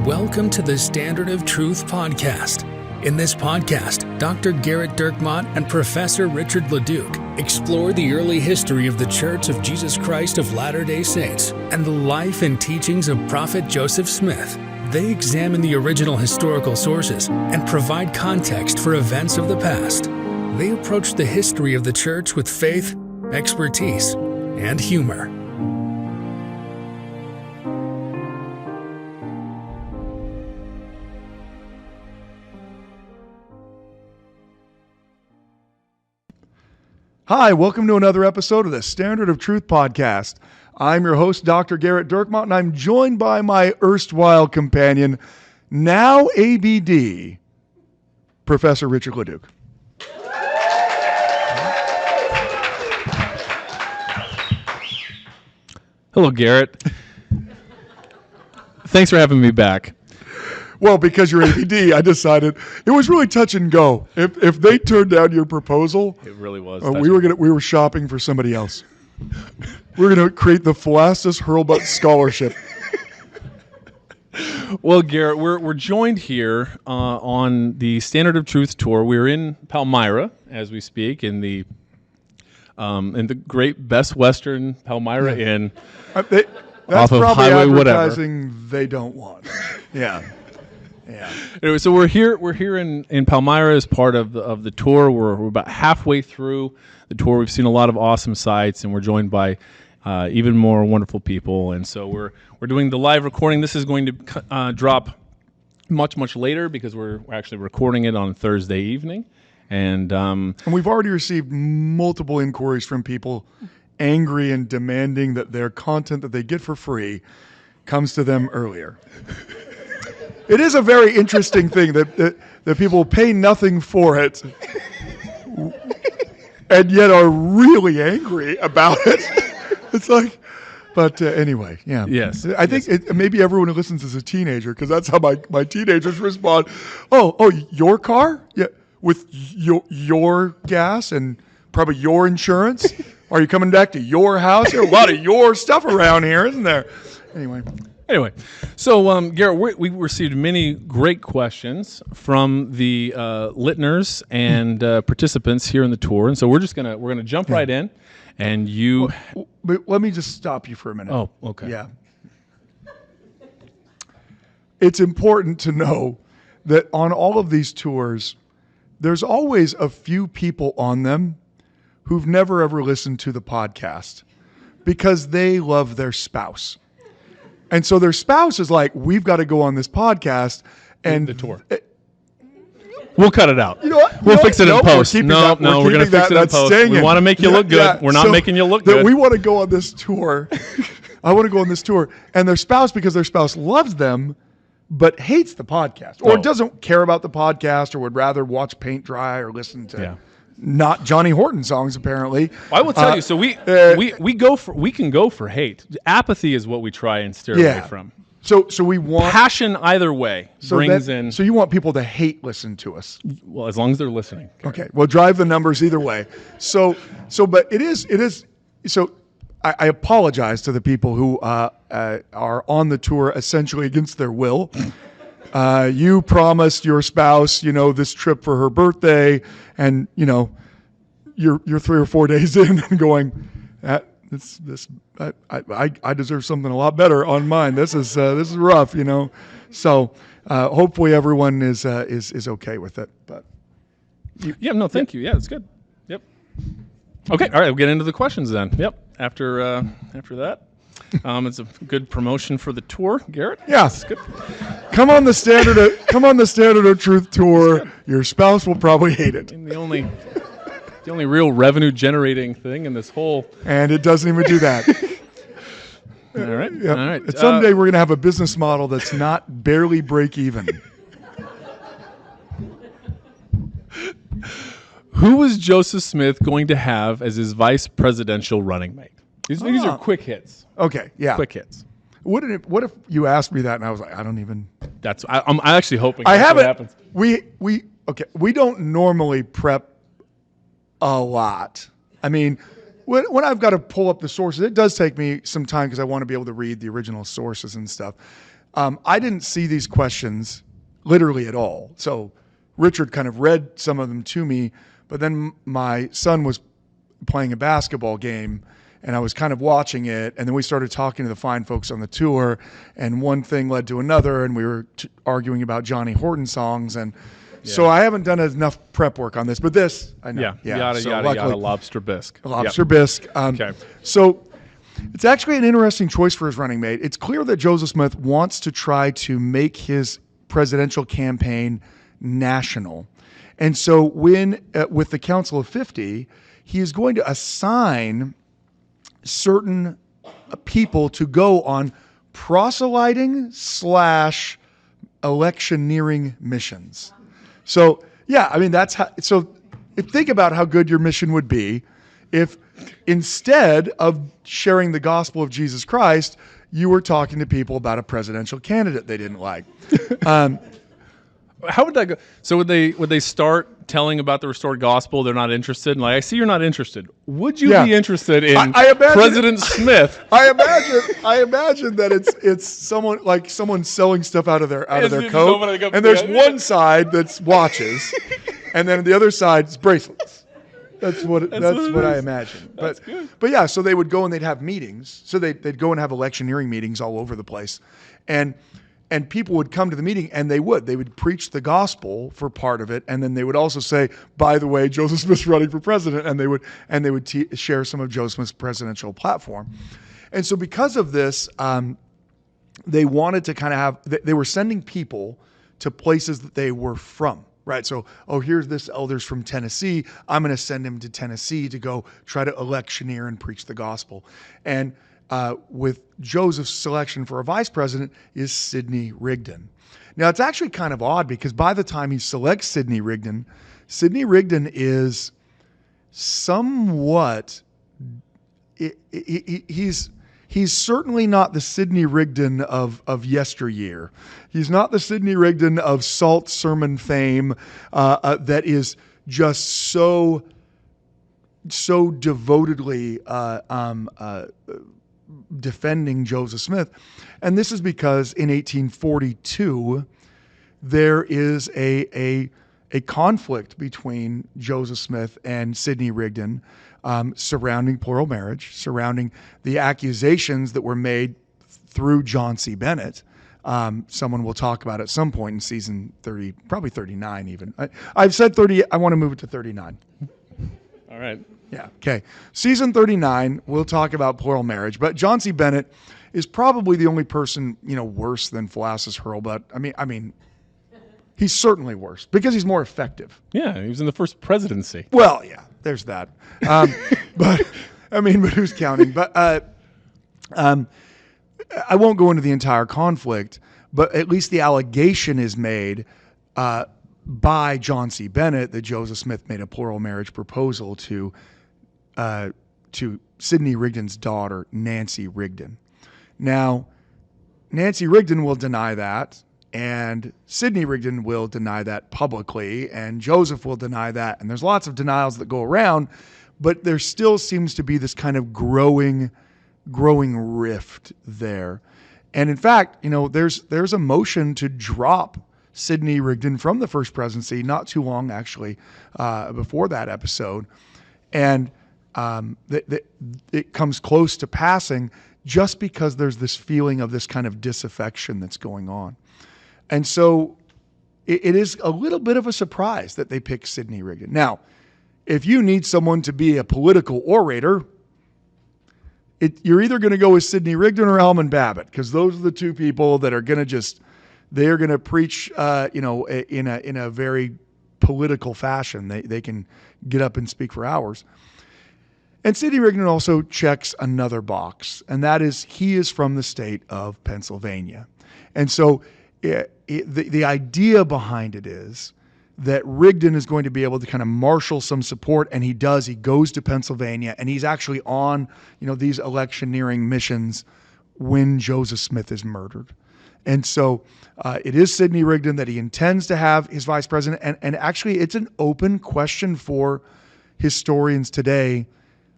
Welcome to the Standard of Truth podcast. In this podcast, Dr. Gerrit and Professor Richard Leduc explore the early history of the Church of Jesus Christ of Latter-day Saints and the life and teachings of Prophet Joseph Smith. They examine the original historical sources and provide context for events of the past. They approach the history of the Church with faith, expertise, and humor. Hi, welcome to another episode of the Standard of Truth podcast. I'm your host, Dr. Gerrit, and I'm joined by my erstwhile companion, now ABD, Professor Richard Leduc. Hello, Gerrit. Thanks for having me back. Well, because you're ABD, I decided it was really touch and go. If they turned down your proposal, it really was. We were shopping for somebody else. We're going to create the Philastus Hurlbut Scholarship. Well, Gerrit, we're joined here on the Standard of Truth tour. We're in Palmyra as we speak in the great Best Western Palmyra Inn. That's off of probably Highway advertising whatever they don't want. Yeah. Yeah. Anyway, so we're here in Palmyra as part of the tour. We're about halfway through the tour. We've seen a lot of awesome sights, and we're joined by even more wonderful people. And so we're doing the live recording. This is going to drop much later because we're actually recording it on Thursday evening. And we've already received multiple inquiries from people angry and demanding that their content that they get for free comes to them earlier. It is a very interesting thing that people pay nothing for it and yet are really angry about it. It's like, but anyway, yeah. Yes. I think maybe everyone who listens is a teenager because that's how my teenagers respond. Oh, your car? Yeah, with your gas and probably your insurance? Are you coming back to your house? There's a lot of your stuff around here, isn't there? Anyway, so Gerrit, we received many great questions from the litners and participants here in the tour, and so we're gonna jump right in, and you. But let me just stop you for a minute. Oh, okay. Yeah. It's important to know that on all of these tours, there's always a few people on them who've never ever listened to the podcast because they love their spouse. And so their spouse is like, we've got to go on this podcast and the tour. We'll cut it out. You know what? We'll fix it in post. We're We're going to fix it in post. We want to make you look good. Yeah, we're not making you look good. We want to go on this tour. I want to go on this tour. And their spouse, because their spouse loves them, but hates the podcast or doesn't care about the podcast or would rather watch paint dry or listen to not Johnny Horton songs, apparently. I will tell you. So we can go for hate. Apathy is what we try and steer away from. So we want passion either way brings in. So you want people to hate listen to us. Well, as long as they're listening. Okay. Well, drive the numbers either way. But it is. So I apologize to the people who are on the tour essentially against their will. You promised your spouse, this trip for her birthday, and you're 3 or 4 days in and going, I deserve something a lot better on mine. This is rough, So hopefully everyone is okay with it. But thank you. Yeah, it's good. Yep. Okay. All right. We'll get into the questions then. Yep. After that. It's a good promotion for the tour, Gerrit. Yeah, it's good. Come on the Standard of Truth tour. Your spouse will probably hate it. And the only real revenue generating thing in this whole. And it doesn't even do that. All right. Yeah. All right. Someday we're going to have a business model that's not barely break even. Who was Joseph Smith going to have as his vice presidential running mate? These are quick hits. Okay, yeah. Quick hits. What if you asked me that and I was like, I don't even. I'm actually hoping that's what happens. We don't normally prep a lot. I mean, when I've got to pull up the sources, it does take me some time because I want to be able to read the original sources and stuff. I didn't see these questions literally at all. So Richard kind of read some of them to me, but then my son was playing a basketball game and I was kind of watching it, and then we started talking to the fine folks on the tour, and one thing led to another, and we were arguing about Johnny Horton songs, and so I haven't done enough prep work on this, but this I know. Yada, so yada, yada, lobster bisque. Lobster bisque. Okay. So it's actually an interesting choice for his running mate. It's clear that Joseph Smith wants to try to make his presidential campaign national. And so when, with the Council of 50, he is going to assign certain people to go on proselyting / electioneering missions. So, yeah, I mean, that's how, so think about how good your mission would be if instead of sharing the gospel of Jesus Christ, you were talking to people about a presidential candidate they didn't like. How would that go? So would they start telling about the restored gospel? They're not interested. Like, I see you're not interested. Would you be interested in I imagine, President Smith? I imagine that it's someone selling stuff out of their coat, and there's one side that's watches, and then the other side is bracelets. That's what I imagine. But yeah, so they would go and they'd have meetings. So they'd go and have electioneering meetings all over the place, and people would come to the meeting, and they would preach the gospel for part of it, and then they would also say, by the way, Joseph Smith's running for president, and they would share some of Joseph Smith's presidential platform. And so because of this, they wanted to kind of they were sending people to places that they were from. Right. So, here's this elder's from Tennessee. I'm going to send him to Tennessee to go try to electioneer and preach the gospel. And with Joseph's selection for a vice president is Sidney Rigdon. Now, it's actually kind of odd because by the time he selects Sidney Rigdon is somewhat, he's certainly not the Sidney Rigdon of yesteryear. He's not the Sidney Rigdon of Salt sermon fame that is just so devotedly defending Joseph Smith. And this is because in 1842, there is a conflict between Joseph Smith and Sidney Rigdon surrounding plural marriage, surrounding the accusations that were made through John C. Bennett. Someone we'll talk about at some point in season 30, probably 39 even. I've said 30, I want to move it to 39. All right. Yeah, okay. Season 39, we'll talk about plural marriage, but John C. Bennett is probably the only person, worse than Philastus Hurlbut. I mean, he's certainly worse because he's more effective. Yeah, he was in the first presidency. Well, yeah, there's that. But who's counting? But I won't go into the entire conflict, but at least the allegation is made by John C. Bennett that Joseph Smith made a plural marriage proposal to Sidney Rigdon's daughter, Nancy Rigdon. Now, Nancy Rigdon will deny that, and Sidney Rigdon will deny that publicly, and Joseph will deny that, and there's lots of denials that go around, but there still seems to be this kind of growing rift there. And in fact, there's a motion to drop Sidney Rigdon from the first presidency not too long, actually, before that episode. And it comes close to passing just because there's this feeling of this kind of disaffection that's going on. And so it is a little bit of a surprise that they pick Sidney Rigdon. Now, if you need someone to be a political orator, you're either going to go with Sidney Rigdon or Almon Babbitt, because those are the two people that are going to preach, in a very political fashion. They can get up and speak for hours. And Sidney Rigdon also checks another box, and that is he is from the state of Pennsylvania. And so the idea behind it is that Rigdon is going to be able to kind of marshal some support, and he does. He goes to Pennsylvania, and he's actually on these electioneering missions when Joseph Smith is murdered. And so it is Sidney Rigdon that he intends to have his vice president. And actually, it's an open question for historians today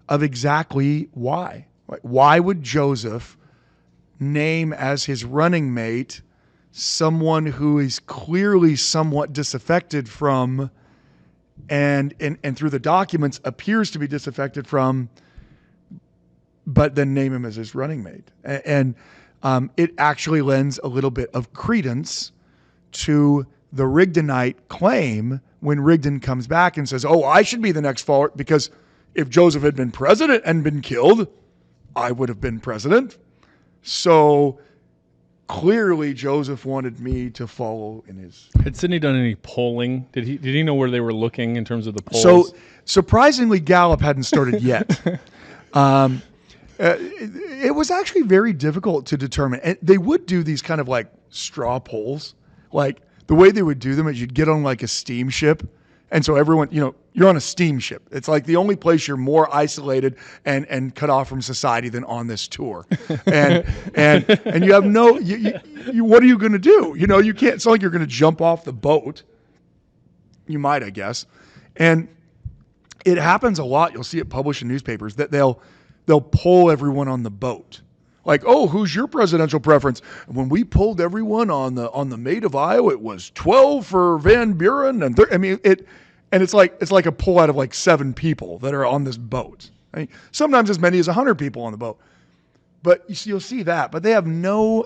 of exactly why. Why would Joseph name as his running mate someone who is clearly somewhat disaffected from, and through the documents appears to be disaffected from, but then name him as his running mate. And it actually lends a little bit of credence to the Rigdonite claim when Rigdon comes back and says, oh, I should be the next follower, because if Joseph had been president and been killed, I would have been president. So clearly Joseph wanted me to follow in his. Had Sidney done any polling? Did he know where they were looking in terms of the polls? So surprisingly, Gallup hadn't started yet. It was actually very difficult to determine. And they would do these kind of like straw polls. Like the way they would do them is you'd get on like a steamship. And so everyone, you're on a steamship. It's like the only place you're more isolated and cut off from society than on this tour. And you have no, you what are you going to do? You can't, it's not like you're going to jump off the boat. You might, I guess. And it happens a lot. You'll see it published in newspapers that they'll poll everyone on the boat. Like, oh, who's your presidential preference? When we polled everyone on the Maid of Iowa, it was 12 for Van Buren, and it's like a poll out of like 7 people that are on this boat. I mean, sometimes as many as 100 people on the boat. But you'll see that. But they have no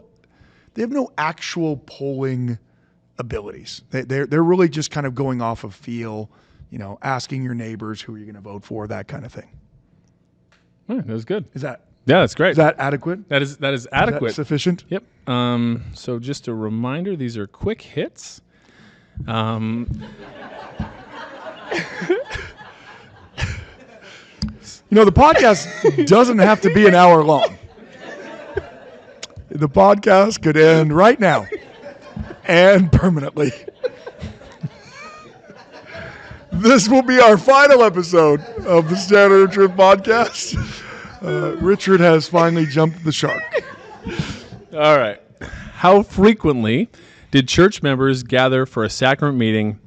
actual polling abilities. They're really just kind of going off of feel, asking your neighbors who are you going to vote for, that kind of thing. That was good. Yeah, that's great. Is that adequate? That is adequate. Is that sufficient? Yep. So just a reminder, these are quick hits. The podcast doesn't have to be an hour long. The podcast could end right now and permanently. This will be our final episode of the Standard of Truth podcast. Richard has finally jumped the shark. All right. How frequently did church members gather for a sacrament meeting,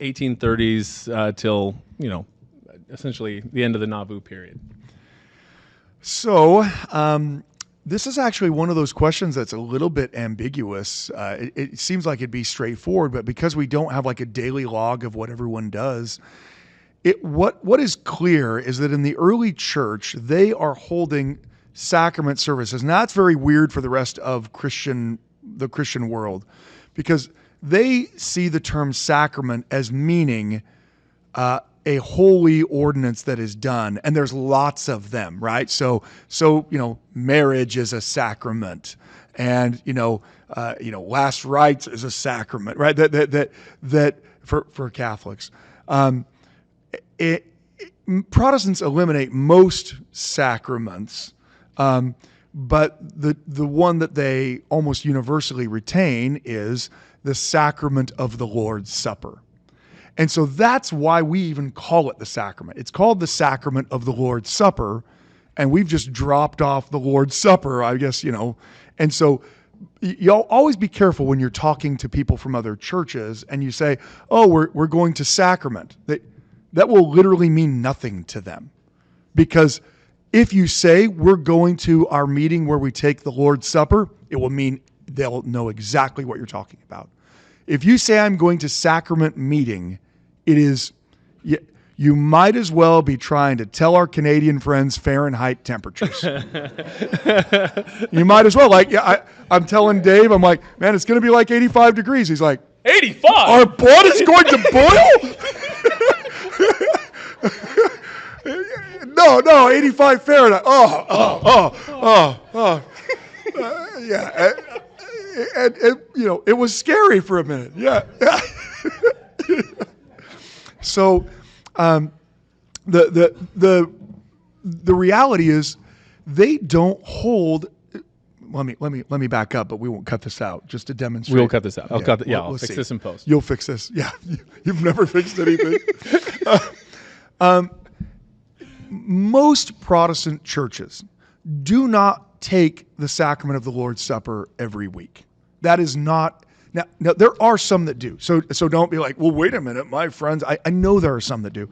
1830s till, essentially the end of the Nauvoo period? So, this is actually one of those questions that's a little bit ambiguous. It seems like it'd be straightforward, but because we don't have like a daily log of what everyone does, what is clear is that in the early church, they are holding sacrament services. And that's very weird for the rest of the Christian world, because they see the term sacrament as meaning a holy ordinance that is done, and there's lots of them, right? So marriage is a sacrament, and last rites is a sacrament, right? That for Catholics. Protestants eliminate most sacraments, but the one that they almost universally retain is the sacrament of the Lord's Supper. And so that's why we even call it the sacrament. It's called the sacrament of the Lord's Supper, and we've just dropped off the Lord's Supper, I guess, And so you'll always be careful when you're talking to people from other churches and you say, oh, we're going to sacrament. That will literally mean nothing to them. Because if you say we're going to our meeting where we take the Lord's Supper, it will mean they'll know exactly what you're talking about. If you say I'm going to sacrament meeting, it is, you might as well be trying to tell our Canadian friends Fahrenheit temperatures. You might as well. I'm telling Dave, I'm like, man, it's going to be like 85 degrees. He's like, 85? Our blood is going to boil? No, 85 Fahrenheit. Yeah. And it was scary for a minute. Yeah. So, the reality is they don't hold. Let me back up, but we won't cut this out just to demonstrate. We'll cut this out. I'll fix this in post. You'll fix this. Yeah. You've never fixed anything. Most Protestant churches do not take the sacrament of the Lord's Supper every week. That is not. Now there are some that do. So don't be like, well, wait a minute, my friends. I know there are some that do,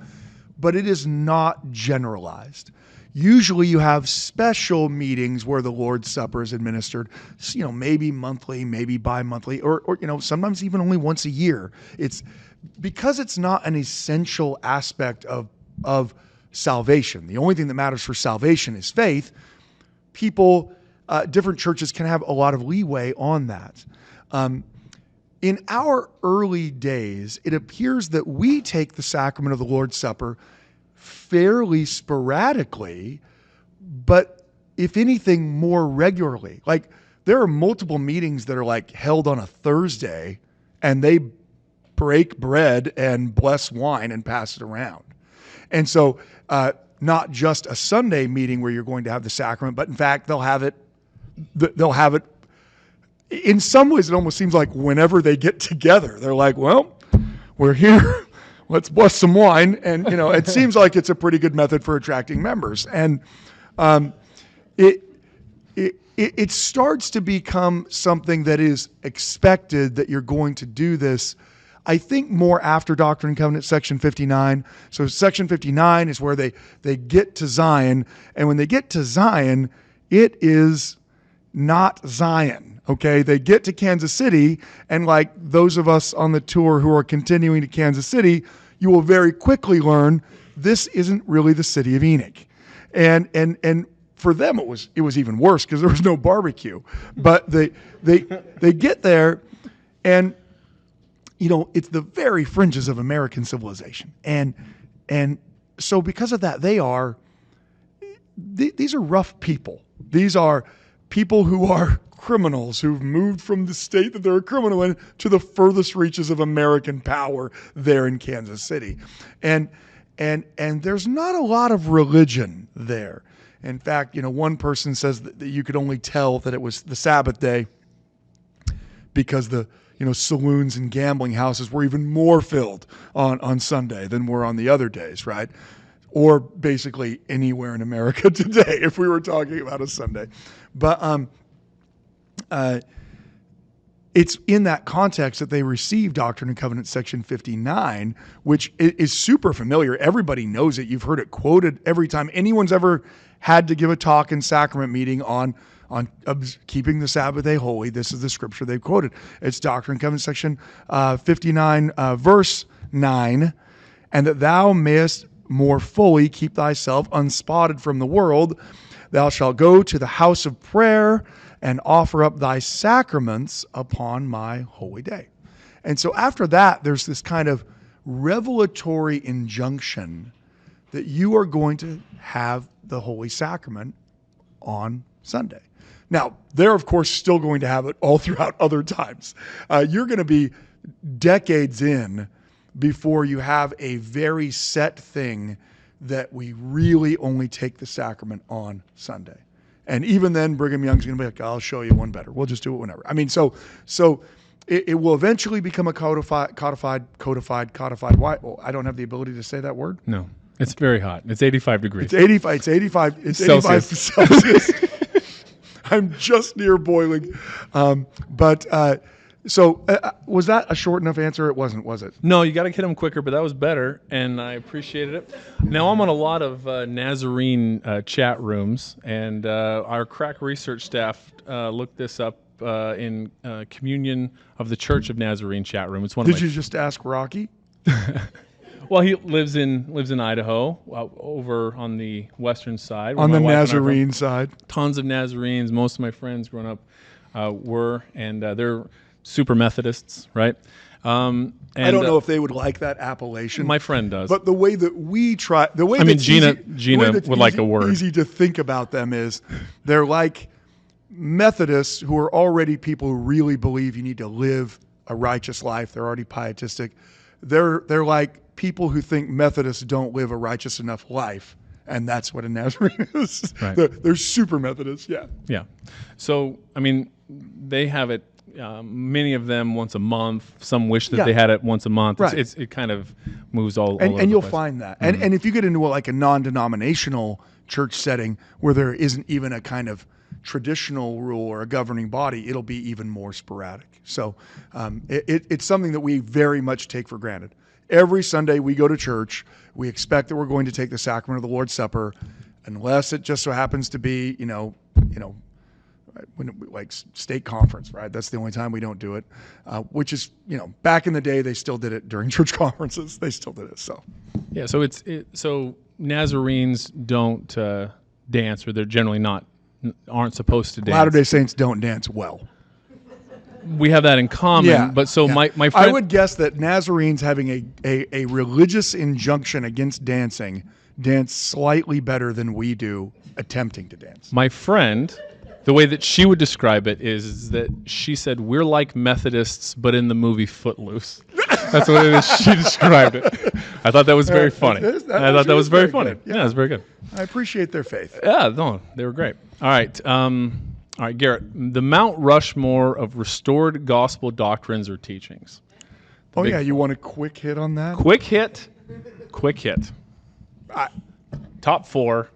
but it is not generalized. Usually you have special meetings where the Lord's Supper is administered, maybe monthly, maybe bi-monthly, or sometimes even only once a year. It's because it's not an essential aspect of salvation. The only thing that matters for salvation is faith. People, different churches can have a lot of leeway on that. In our early days, it appears that we take the sacrament of the Lord's Supper fairly sporadically, but if anything, more regularly. Like, there are multiple meetings that are like held on a Thursday, and they break bread and bless wine and pass it around. And so not just a Sunday meeting where you're going to have the sacrament, but in fact, they'll have it. In some ways, it almost seems like whenever they get together, they're like, well, we're here. Let's bless some wine. And, it seems like it's a pretty good method for attracting members. And it starts to become something that is expected that you're going to do this, I think, more after Doctrine and Covenants, section 59. So section 59 is where they get to Zion. And when they get to Zion, it is not Zion. Okay, they get to Kansas City, and like those of us on the tour who are continuing to Kansas City, you will very quickly learn this isn't really the city of Enoch. And for them it was even worse because there was no barbecue. But they get there, and it's the very fringes of American civilization. And so because of that, these are rough people. These are people who are criminals who've moved from the state that they're a criminal in to the furthest reaches of American power there in Kansas City. And there's not a lot of religion there. In fact, one person says that you could only tell that it was the Sabbath day because the saloons and gambling houses were even more filled on Sunday than were on the other days, right? Or basically anywhere in America today if we were talking about a Sunday. But it's in that context that they receive Doctrine and Covenants section 59, which is super familiar. Everybody knows it. You've heard it quoted every time anyone's ever had to give a talk in sacrament meeting on keeping the Sabbath day holy. This is the scripture they've quoted. It's Doctrine and Covenants section 59, verse 9, and that thou mayest more fully keep thyself unspotted from the world, thou shalt go to the house of prayer and offer up thy sacraments upon my holy day. And so after that, there's this kind of revelatory injunction that you are going to have the Holy Sacrament on Sunday. Now, they're, of course, still going to have it all throughout other times. You're going to be decades in before you have a very set thing that we really only take the sacrament on Sunday. And even then, Brigham Young's going to be like, I'll show you one better. We'll just do it whenever. I mean, so it will eventually become a codified. Why? Well, I don't have the ability to say that word. No, it's very hot. It's 85 degrees. It's 85 Celsius. I'm just near boiling. So was that a short enough answer? It wasn't, was it? No, you got to get them quicker, but that was better, and I appreciated it. Now, I'm on a lot of Nazarene chat rooms, and our crack research staff looked this up in Communion of the Church of Nazarene chat room. It's one. Did you just ask Rocky? Well, he lives in Idaho, over on the western side. On the Nazarene side. Tons of Nazarenes. Most of my friends growing up were, and they're super Methodists, right? And I don't know if they would like that appellation. My friend does. But the way that we try, Gina would like a word. Easy to think about them is they're like Methodists who are already people who really believe you need to live a righteous life. They're already pietistic. They're like people who think Methodists don't live a righteous enough life. And that's what a Nazarene is. Right. They're super Methodists, yeah. Yeah. So, I mean, they have it, many of them once a month. Some wish that they had it once a month. Right. It kind of moves all over and you'll the place. Find that. Mm-hmm. And if you get into like a non-denominational church setting where there isn't even a kind of traditional rule or a governing body, it'll be even more sporadic. So it's something that we very much take for granted. Every Sunday we go to church, we expect that we're going to take the sacrament of the Lord's Supper. unless it just so happens to be, when like state conference, right? That's the only time we don't do it, which is, back in the day, they still did it during church conferences. They still did it. So, yeah. So so Nazarenes don't dance, or they're generally aren't supposed to dance. Latter-day Saints don't dance well. We have that in common. Yeah, but so yeah. my friend, I would guess that Nazarenes having a religious injunction against dancing dance slightly better than we do attempting to dance. My friend, the way that she would describe it is that she said, we're like Methodists, but in the movie Footloose. That's what it is. She described it. I thought that was very funny. I thought that was very funny. Yeah, it was very good. I appreciate their faith. Yeah, no, they were great. All right. All right, Gerrit, the Mount Rushmore of restored gospel doctrines or teachings. You want a quick hit on that? Quick hit. Top 4.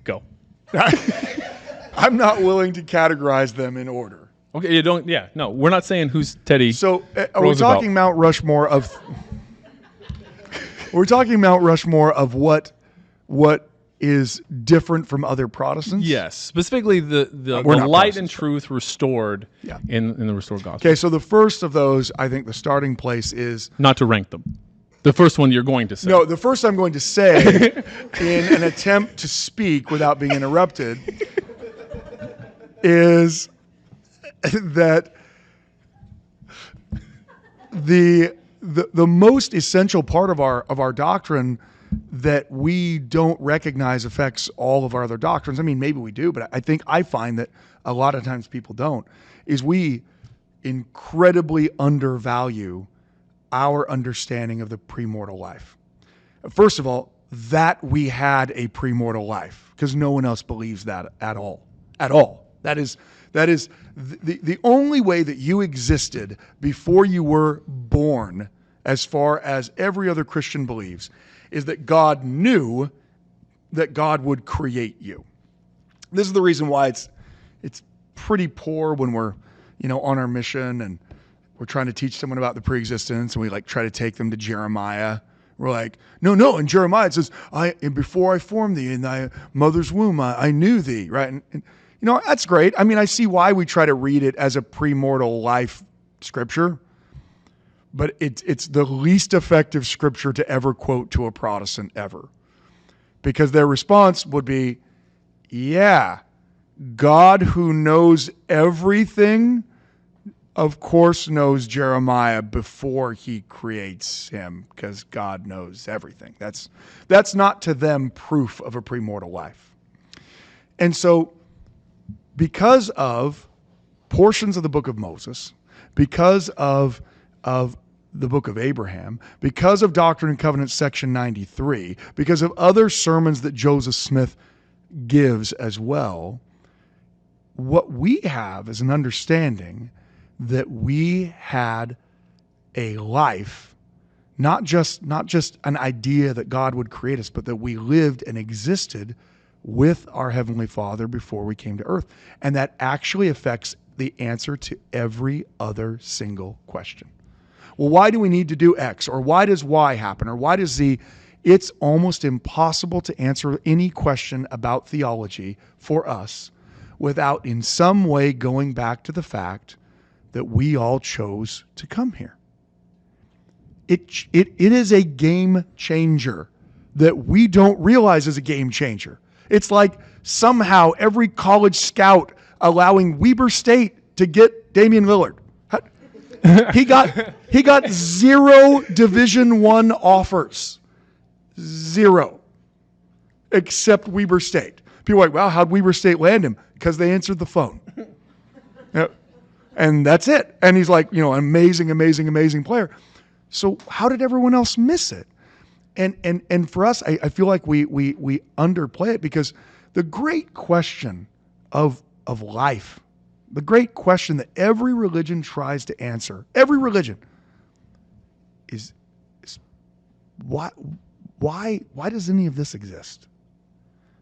Go. I'm not willing to categorize them in order. Okay, you don't. Yeah, no, we're not saying who's Teddy. So are Roosevelt. we talking Mount Rushmore of? We're talking Mount Rushmore of what is different from other Protestants? Yes, specifically the light and truth restored in the restored gospel. Okay, so the first of those, I think the starting place is not to rank them. The first one you're going to say. No, the first I'm going to say in an attempt to speak without being interrupted is that the most essential part of our doctrine that we don't recognize affects all of our other doctrines. I mean, maybe we do, but I find that a lot of times people don't, is we incredibly undervalue our understanding of the premortal life. First of all, that we had a premortal life, because no one else believes that at all. At all. That is the only way that you existed before you were born, as far as every other Christian believes, is that God knew that God would create you. This is the reason why it's pretty poor when we're, on our mission and we're trying to teach someone about the preexistence, and we try to take them to Jeremiah. We're like, no. In Jeremiah it says, before I formed thee in thy mother's womb, I knew thee, right? And that's great. I mean, I see why we try to read it as a premortal life scripture, but it's the least effective scripture to ever quote to a Protestant ever, because their response would be, yeah, God who knows everything, of course, knows Jeremiah before he creates him, because God knows everything. That's not to them proof of a premortal life. And so, because of portions of the book of Moses, because of the book of Abraham, because of Doctrine and Covenants section 93, because of other sermons that Joseph Smith gives as well, what we have is an understanding that we had a life, not just an idea that God would create us, but that we lived and existed with our Heavenly Father before we came to earth. And that actually affects the answer to every other single question. Well, why do we need to do X? Or why does Y happen? Or why does Z? It's almost impossible to answer any question about theology for us without in some way going back to the fact that we all chose to come here. It is a game changer that we don't realize is a game changer. It's like somehow every college scout allowing Weber State to get Damian Lillard. He got 0 Division I offers. 0. Except Weber State. People are like, well, how'd Weber State land him? Because they answered the phone. And that's it. And he's like, an amazing, amazing, amazing player. So how did everyone else miss it? And for us, I feel like we underplay it, because the great question of life, the great question that every religion tries to answer, every religion, is why does any of this exist?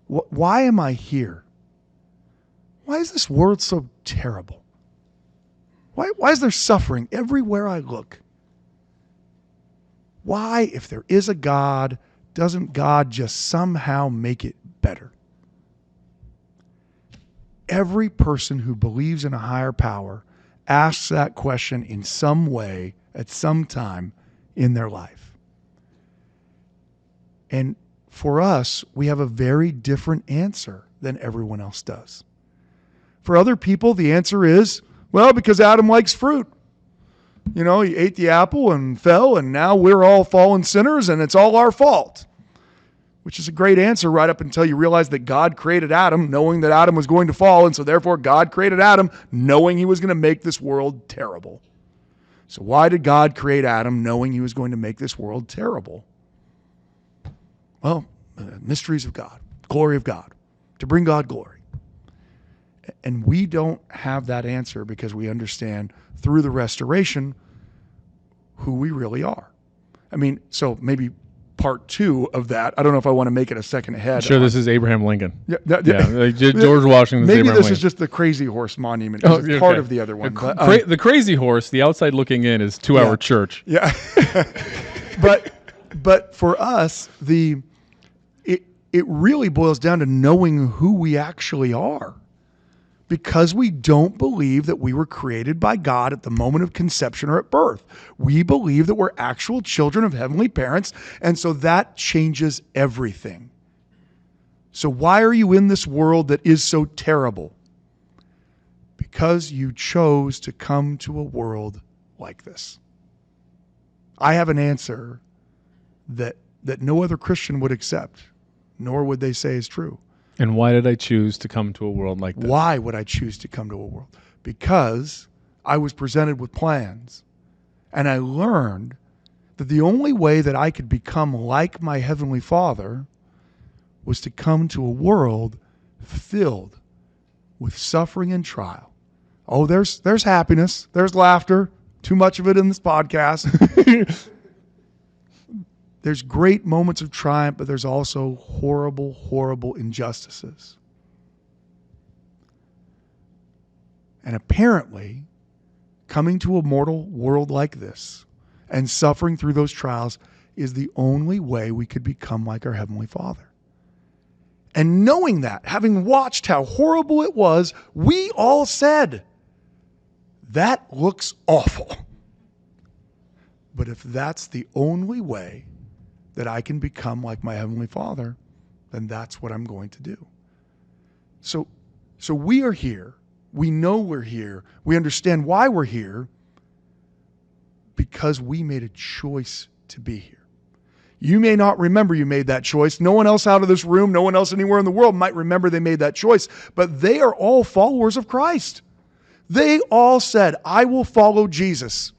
Why am I here? Why is this world so terrible? Why is there suffering everywhere I look? Why, if there is a God, doesn't God just somehow make it better. Every person who believes in a higher power asks that question in some way at some time in their life. And for us, we have a very different answer than everyone else does. For other people, the answer is, well, because Adam likes fruit. You know, he ate the apple and fell, and now we're all fallen sinners, and it's all our fault. Which is a great answer right up until you realize that God created Adam knowing that Adam was going to fall, and so therefore God created Adam knowing he was going to make this world terrible. So why did God create Adam knowing he was going to make this world terrible? Well, mysteries of God, glory of God, to bring God glory. And we don't have that answer because we understand through the restoration who we really are. I mean, so maybe part two of that, I don't know if I want to make it a second ahead. Sure, this is Abraham Lincoln. Yeah, like George Washington's maybe Abraham this Lincoln. is just the Crazy Horse Monument. It's part of the other one. The Crazy Horse, the outside looking in, is to our church. Yeah. but for us, it really boils down to knowing who we actually are. Because we don't believe that we were created by God at the moment of conception or at birth. We believe that we're actual children of heavenly parents, and so that changes everything. So why are you in this world that is so terrible? Because you chose to come to a world like this. I have an answer that no other Christian would accept, nor would they say is true. And why did I choose to come to a world like this? Why would I choose to come to a world? Because I was presented with plans. And I learned that the only way that I could become like my Heavenly Father was to come to a world filled with suffering and trial. Oh, there's happiness. There's laughter. Too much of it in this podcast. There's great moments of triumph, but there's also horrible, horrible injustices. And apparently, coming to a mortal world like this and suffering through those trials is the only way we could become like our Heavenly Father. And knowing that, having watched how horrible it was, we all said, that looks awful. But if that's the only way that I can become like my Heavenly Father, then that's what I'm going to do. So we are here. We know we're here. We understand why we're here because we made a choice to be here. You may not remember you made that choice. No one else out of this room, no one else anywhere in the world might remember they made that choice, but they are all followers of Christ. They all said, I will follow Jesus.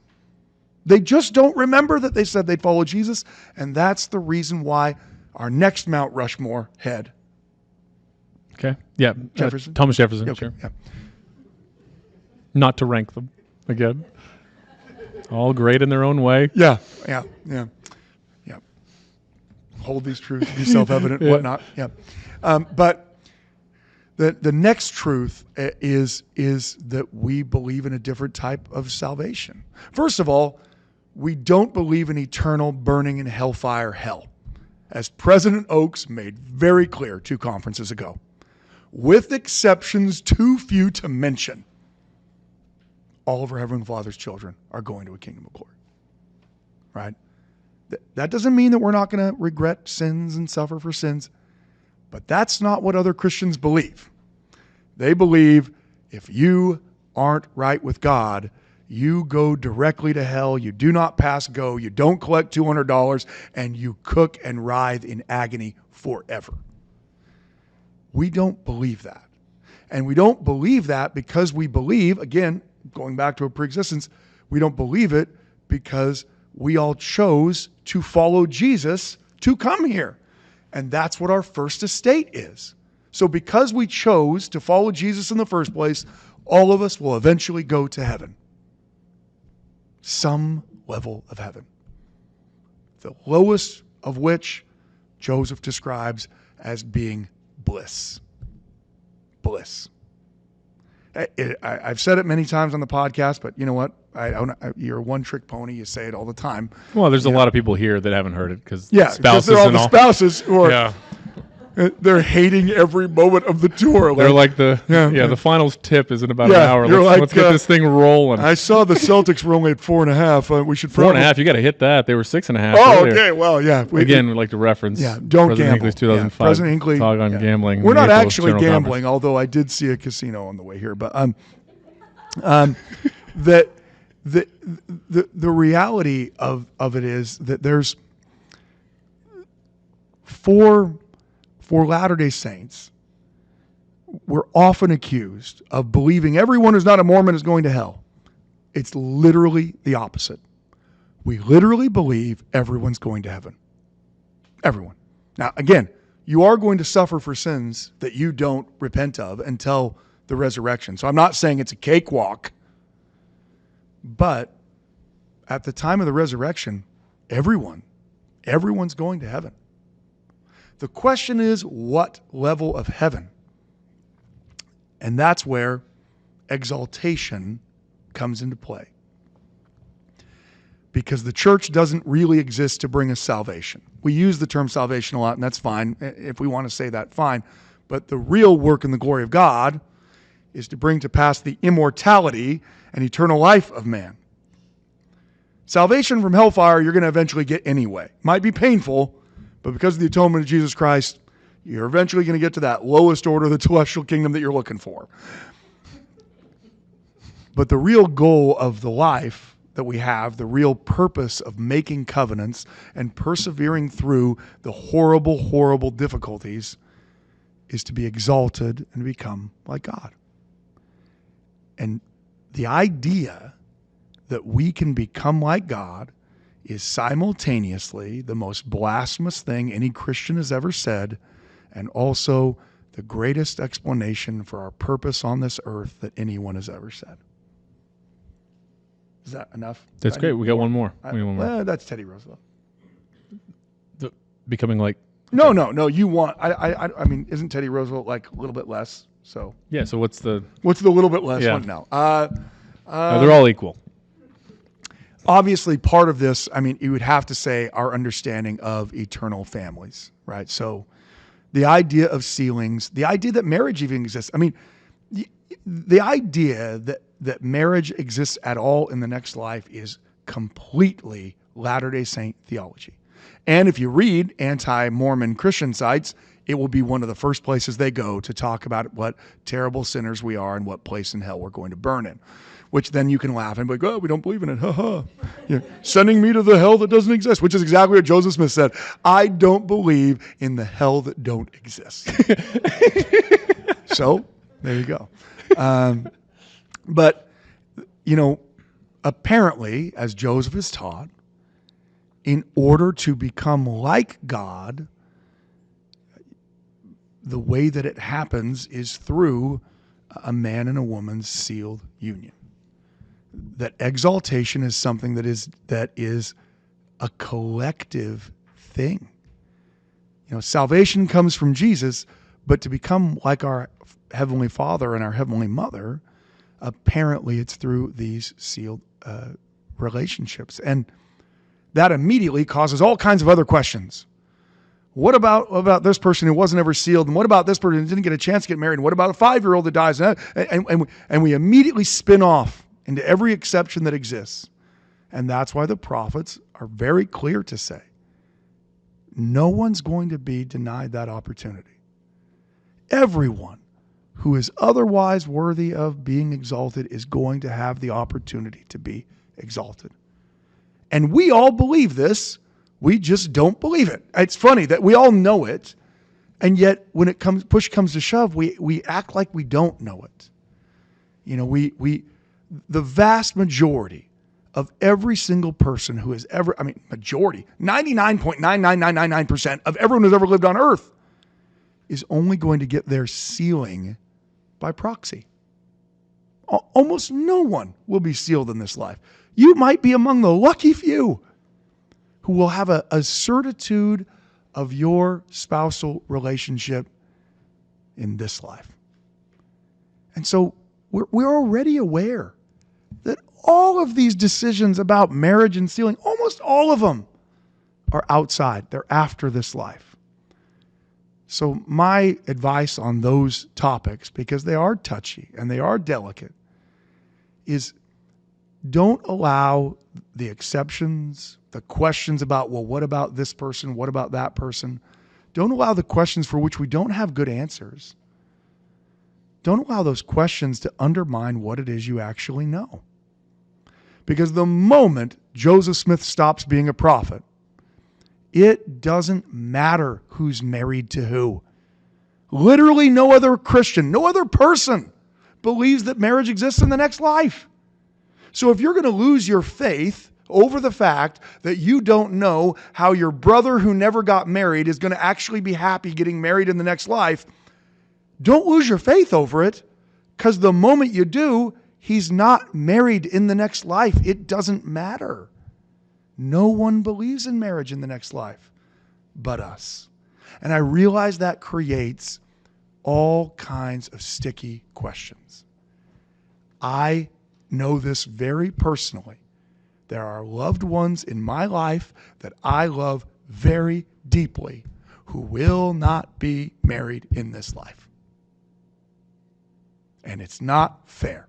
They just don't remember that they said they'd follow Jesus, and that's the reason why our next Mount Rushmore head. Okay. Yeah. Jefferson? Thomas Jefferson, Okay. sure. Yeah. Not to rank them again. All great in their own way. Yeah. Hold these truths, be self-evident, whatnot. Yeah. But the next truth is that we believe in a different type of salvation. First of all, we don't believe in eternal burning in hellfire hell, as President Oaks made very clear 2 conferences ago. With exceptions too few to mention, all of our Heavenly Father's children are going to a kingdom of glory. Right? That doesn't mean that we're not going to regret sins and suffer for sins, but that's not what other Christians believe. They believe if you aren't right with God, you go directly to hell, you do not pass go, you don't collect $200, and you cook and writhe in agony forever. We don't believe that. And we don't believe that because we believe, again, going back to a preexistence, we don't believe it because we all chose to follow Jesus to come here. And that's what our first estate is. So because we chose to follow Jesus in the first place, all of us will eventually go to heaven. Some level of heaven. The lowest of which Joseph describes as being bliss. Bliss. I've said it many times on the podcast, but you know what? You're a one-trick pony. You say it all the time. Well, there's a lot of people here that haven't heard it because spouses they're all the spouses who are, They're hating every moment of the tour. They're like the finals tip is in about an hour. Let's get this thing rolling. I saw the Celtics were only at 4.5. We should 4.5. You got to hit that. They were 6.5. Oh, okay. Well, yeah. Again, we'd like to reference. Don't President gamble. Hinckley's 2005 President Hinckley talk on gambling. We're not actually General gambling, Conference. although I did see a casino on the way here. But that the reality of it is that there's for Latter-day Saints, we're often accused of believing everyone who's not a Mormon is going to hell. It's literally the opposite. We literally believe everyone's going to heaven. Everyone. Now, again, you are going to suffer for sins that you don't repent of until the resurrection. So I'm not saying it's a cakewalk, but at the time of the resurrection, everyone's going to heaven. The question is, what level of heaven? And that's where exaltation comes into play. Because the church doesn't really exist to bring us salvation. We use the term salvation a lot, and that's fine. If we want to say that, fine. But the real work and the glory of God is to bring to pass the immortality and eternal life of man. Salvation from hellfire, you're going to eventually get anyway. Might be painful, but because of the atonement of Jesus Christ, you're eventually going to get to that lowest order of the celestial kingdom that you're looking for. But the real goal of the life that we have, the real purpose of making covenants and persevering through the horrible, horrible difficulties is to be exalted and become like God. And the idea that we can become like God is simultaneously the most blasphemous thing any Christian has ever said, and also the greatest explanation for our purpose on this earth that anyone has ever said. Is that enough? That's great. We got one more. That's Teddy Roosevelt. Becoming like... No. You want... I mean, isn't Teddy Roosevelt like a little bit less? So yeah. So what's the little bit less one now? they're all equal. Obviously, part of this, I mean, you would have to say our understanding of eternal families, right? So the idea of sealings, the idea that marriage even exists. I mean, the idea that marriage exists at all in the next life is completely Latter-day Saint theology. And if you read anti-Mormon Christian sites, it will be one of the first places they go to talk about what terrible sinners we are and what place in hell we're going to burn in. Which then you can laugh and be like, oh, we don't believe in it. Ha ha. You're sending me to the hell that doesn't exist, which is exactly what Joseph Smith said. I don't believe in the hell that don't exist. So there you go. But, apparently, as Joseph is taught, in order to become like God, the way that it happens is through a man and a woman's sealed union. That exaltation is something that is a collective thing. Salvation comes from Jesus, but to become like our Heavenly Father and our Heavenly Mother, apparently it's through these sealed relationships. And that immediately causes all kinds of other questions. What about this person who wasn't ever sealed? And what about this person who didn't get a chance to get married? And what about a 5-year-old that dies? And we immediately spin off into every exception that exists. And that's why the prophets are very clear to say, no one's going to be denied that opportunity. Everyone who is otherwise worthy of being exalted is going to have the opportunity to be exalted. And we all believe this. We just don't believe it. It's funny that we all know it, and yet when push comes to shove, we act like we don't know it. The vast majority of every single person who has ever, 99.99999% of everyone who's ever lived on earth is only going to get their sealing by proxy. Almost no one will be sealed in this life. You might be among the lucky few who will have a certitude of your spousal relationship in this life. And so we're already aware that all of these decisions about marriage and sealing, almost all of them, are outside. They're after this life. So my advice on those topics, because they are touchy and they are delicate, is don't allow the exceptions, the questions about, well, what about this person? What about that person? Don't allow the questions for which we don't have good answers. Don't allow those questions to undermine what it is you actually know. Because the moment Joseph Smith stops being a prophet, it doesn't matter who's married to who. Literally no other Christian, no other person believes that marriage exists in the next life. So if you're going to lose your faith over the fact that you don't know how your brother who never got married is going to actually be happy getting married in the next life, don't lose your faith over it, because the moment you do, he's not married in the next life. It doesn't matter. No one believes in marriage in the next life but us. And I realize that creates all kinds of sticky questions. I know this very personally. There are loved ones in my life that I love very deeply who will not be married in this life. And it's not fair.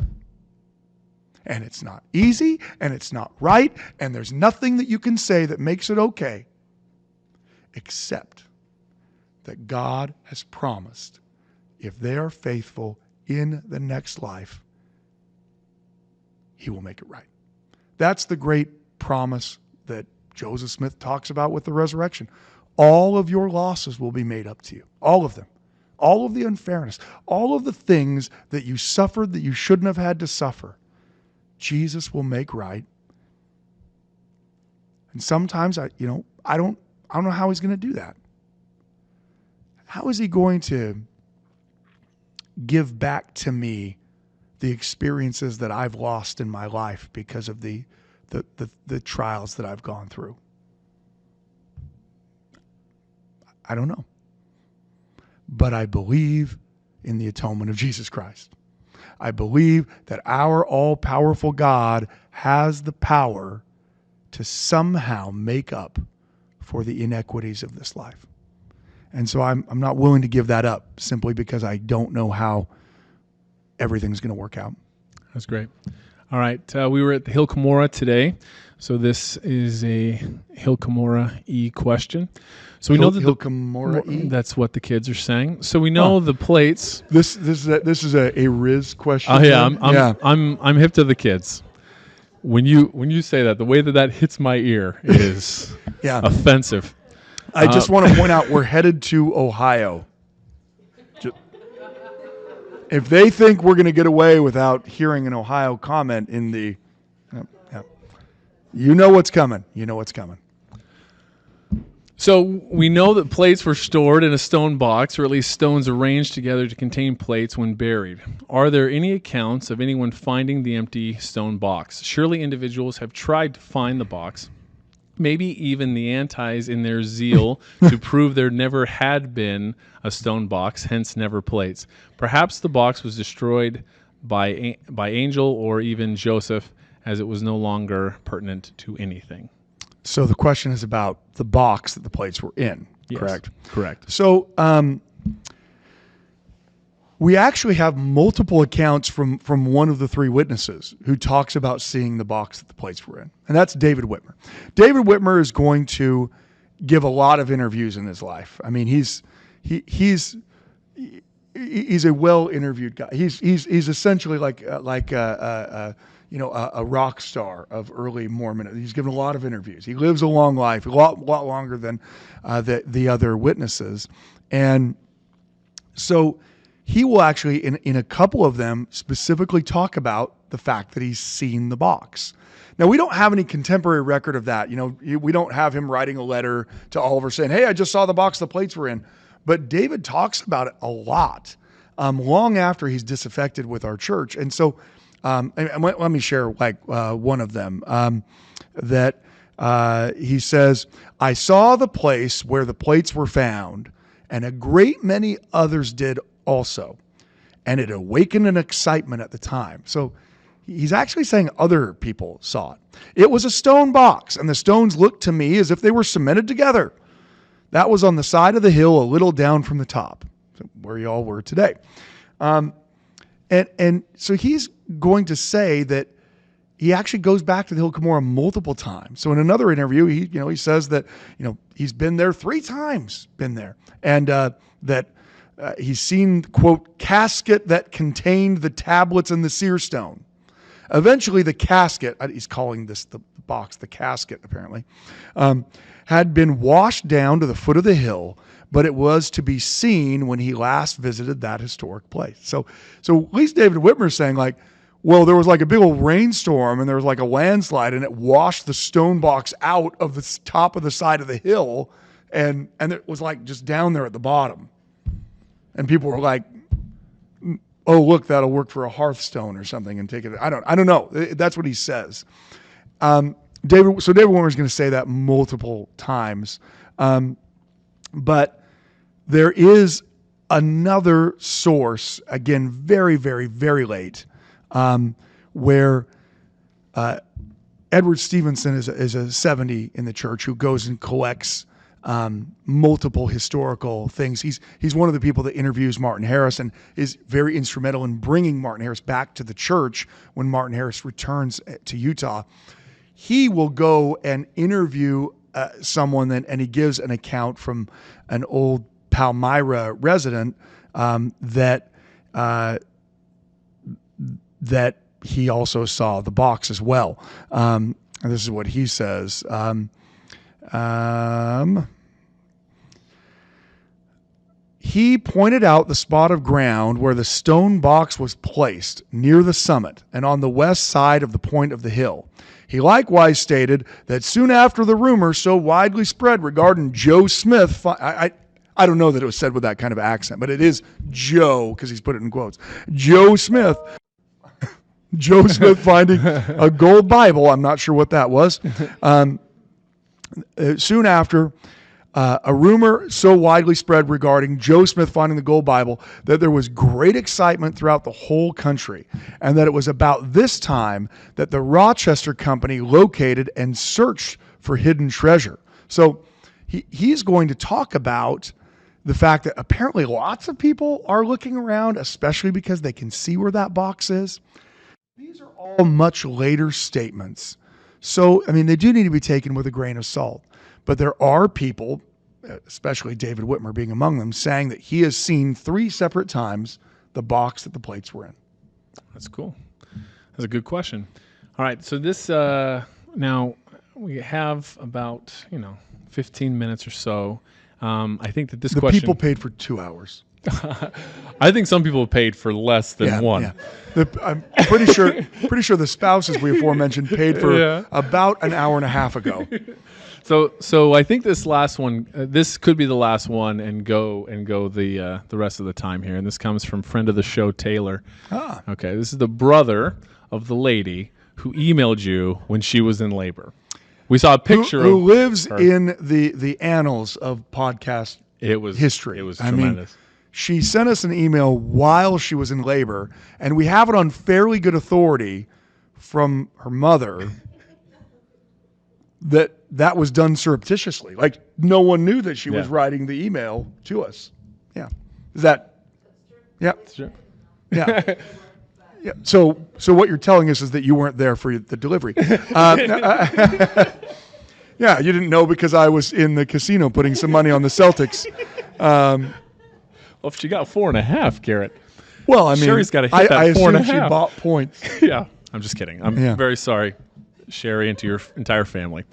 And it's not easy, and it's not right, and there's nothing that you can say that makes it okay, except that God has promised if they are faithful in the next life, he will make it right. That's the great promise that Joseph Smith talks about with the resurrection. All of your losses will be made up to you. All of them. All of the unfairness. All of the things that you suffered that you shouldn't have had to suffer. Jesus will make right. And sometimes I don't know how he's going to do that. How is he going to give back to me the experiences that I've lost in my life because of the trials that I've gone through? I don't know. But I believe in the atonement of Jesus Christ. I believe that our all-powerful God has the power to somehow make up for the inequities of this life. And so I'm not willing to give that up simply because I don't know how everything's going to work out. That's great. All right. We were at the Hinkle today. So this is a Hinkle E question. So we know that Hinkle E? That's what the kids are saying. So we know the plates. This is a Riz question. Oh yeah, I'm hip to the kids. When you say that, the way that hits my ear is offensive. I just want to point out we're headed to Ohio. If they think we're going to get away without hearing an Ohio comment in the, you know what's coming. You know what's coming. So we know that plates were stored in a stone box, or at least stones arranged together to contain plates when buried. Are there any accounts of anyone finding the empty stone box? Surely individuals have tried to find the box. Maybe even the antis in their zeal to prove there never had been a stone box, hence never plates. Perhaps the box was destroyed by angel or even Joseph, as it was no longer pertinent to anything. So the question is about the box that the plates were in, correct? Yes, correct. So we actually have multiple accounts from one of the three witnesses who talks about seeing the box that the plates were in, and that's David Whitmer. David Whitmer is going to give a lot of interviews in his life. I mean, he's a well-interviewed guy. He's essentially like a rock star of early Mormon. He's given a lot of interviews. He lives a long life, a lot longer than the other witnesses, and so he will actually, in a couple of them, specifically talk about the fact that he's seen the box. Now, we don't have any contemporary record of that. We don't have him writing a letter to Oliver saying, "Hey, I just saw the box the plates were in." But David talks about it a lot, long after he's disaffected with our church. And so, and let me share one of them. That he says, "I saw the place where the plates were found, and a great many others did also, and it awakened an excitement at the time." So he's actually saying other people saw it. It was a stone box, and the stones looked to me as if they were cemented together. That was on the side of the hill a little down from the top, where y'all were today. And so he's going to say that he actually goes back to the Hill Cumorah multiple times. So in another interview, he says that he's been there 3 times, and that he's seen, quote, casket that contained the tablets and the seer stone. Eventually, the casket, he's calling this the box, the casket apparently, had been washed down to the foot of the hill, but it was to be seen when he last visited that historic place. So at least David Whitmer's saying, like, well, there was like a big old rainstorm and there was like a landslide and it washed the stone box out of the top of the side of the hill, and it was like just down there at the bottom. And people were like, oh, look, that'll work for a hearthstone or something, and take it. I don't know. That's what he says. David Whitmer's going to say that multiple times. But there is another source, again, very, very, very late, where Edward Stevenson is a 70 in the church who goes and collects multiple historical things. He's one of the people that interviews Martin Harris and is very instrumental in bringing Martin Harris back to the church when Martin Harris returns to Utah. He will go and interview someone, and he gives an account from an old Palmyra resident that he also saw the box as well. And this is what he says. He pointed out the spot of ground where the stone box was placed near the summit and on the west side of the point of the hill. He likewise stated that soon after the rumor so widely spread regarding Joe Smith, I don't know that it was said with that kind of accent, but it is Joe because he's put it in quotes. Joe Smith finding a gold Bible. I'm not sure what that was. Soon after, a rumor so widely spread regarding Joe Smith finding the gold Bible that there was great excitement throughout the whole country, and that it was about this time that the Rochester Company located and searched for hidden treasure. So he's going to talk about the fact that apparently lots of people are looking around, especially because they can see where that box is. These are all much later statements. So, I mean, they do need to be taken with a grain of salt. But there are people, especially David Whitmer being among them, saying that he has seen 3 separate times the box that the plates were in. That's cool. That's a good question. All right, so this, now we have about, 15 minutes or so. I think that this question... The people paid for 2 hours. I think some people paid for less than one. Yeah. I'm pretty sure the spouses we aforementioned paid for about an hour and a half ago. So I think this last one, this could be the last one, and go the rest of the time here. And this comes from friend of the show Taylor. Okay, this is the brother of the lady who emailed you when she was in labor. We saw a picture who lives in the annals of podcast history. It was tremendous. She sent us an email while she was in labor, and we have it on fairly good authority from her mother that was done surreptitiously. Like, no one knew that she was writing the email to us. Yeah. Is that? Yeah. Sure. Yeah. Yeah. So what you're telling us is that you weren't there for the delivery. Yeah, you didn't know because I was in the casino putting some money on the Celtics. Well, if she got 4.5, Gerrit. Well, I mean, Sherry's got to hit that 4.5. I assume she bought points. Yeah, I'm just kidding. I'm very sorry, Sherry, and to your entire family.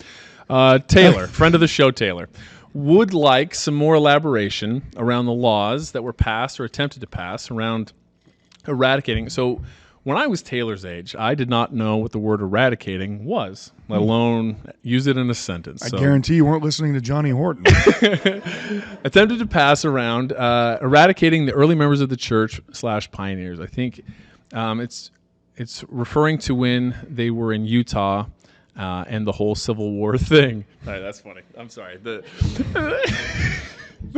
Taylor, friend of the show, Taylor, would like some more elaboration around the laws that were passed or attempted to pass around eradicating. So when I was Taylor's age, I did not know what the word eradicating was, let alone use it in a sentence. I guarantee you weren't listening to Johnny Horton. Attempted to pass around eradicating the early members of the church / pioneers. I think it's referring to when they were in Utah and the whole Civil War thing. All right, that's funny. I'm sorry. The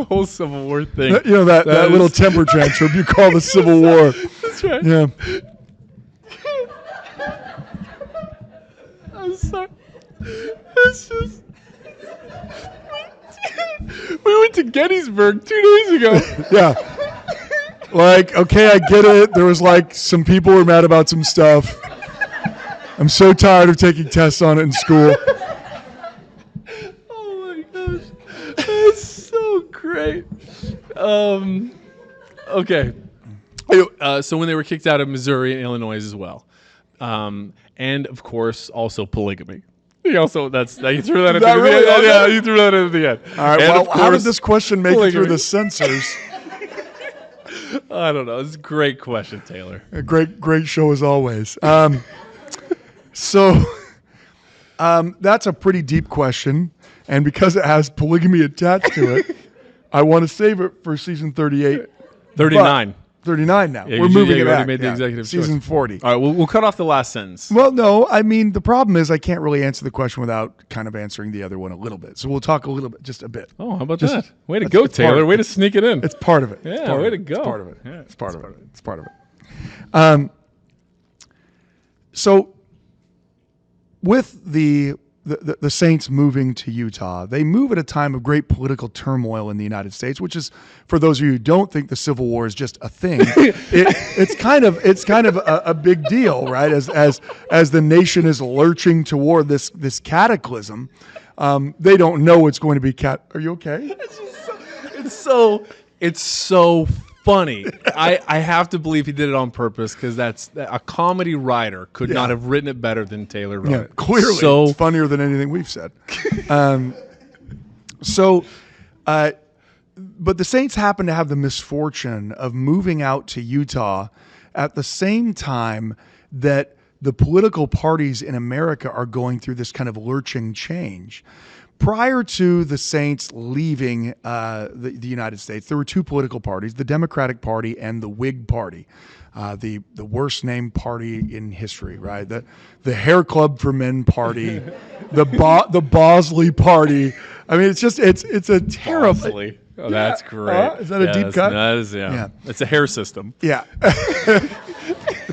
whole Civil War thing. That little temper tantrum you call the Civil War. That's right. Yeah. I'm sorry. It's just... We went to Gettysburg 2 days ago. Yeah. Like, okay, I get it. There was like some people were mad about some stuff. I'm so tired of taking tests on it in school. Oh my gosh. That's so great. Okay. So when they were kicked out of Missouri and Illinois as well. And of course, also polygamy. You threw that at the end. Yeah, you threw that at the end. All right, and well, how did this question make it through the censors? I don't know. It's a great question, Taylor. A great show as always. So that's a pretty deep question. And because it has polygamy attached to it, I want to save it for season 38. 39. 39 now. Yeah, We're moving it already back. made the executive season choice. 40. All right, we'll cut off the last sentence. Well, no, I mean, the problem is I can't really answer the question without kind of answering the other one a little bit. So we'll talk a little bit, just a bit. Oh, how about that? Way to go, Taylor. Way to sneak it in. It's part of it. Yeah, way to go. It's part of it. Yeah, it's part of it. It's part of it. So with the Saints moving to Utah, they move at a time of great political turmoil in the United States, which is, for those of you who don't think the Civil War is just a thing, it's kind of a big deal, right? As the nation is lurching toward this cataclysm, they don't know it's going to be Are you okay? It's so funny. I have to believe he did it on purpose because that's a comedy writer could not have written it better than Taylor wrote it. Clearly, so it's funnier than anything we've said. But the Saints happen to have the misfortune of moving out to Utah at the same time that the political parties in America are going through this kind of lurching change. Prior to the Saints leaving the United States, there were two political parties, the Democratic Party and the Whig Party, the worst named party in history, right? The Hair Club for Men Party, the Bosley Party. I mean, it's a terrible. Bosley. Oh, that's great. Is that a deep cut? That is, yeah. It's a hair system. Yeah.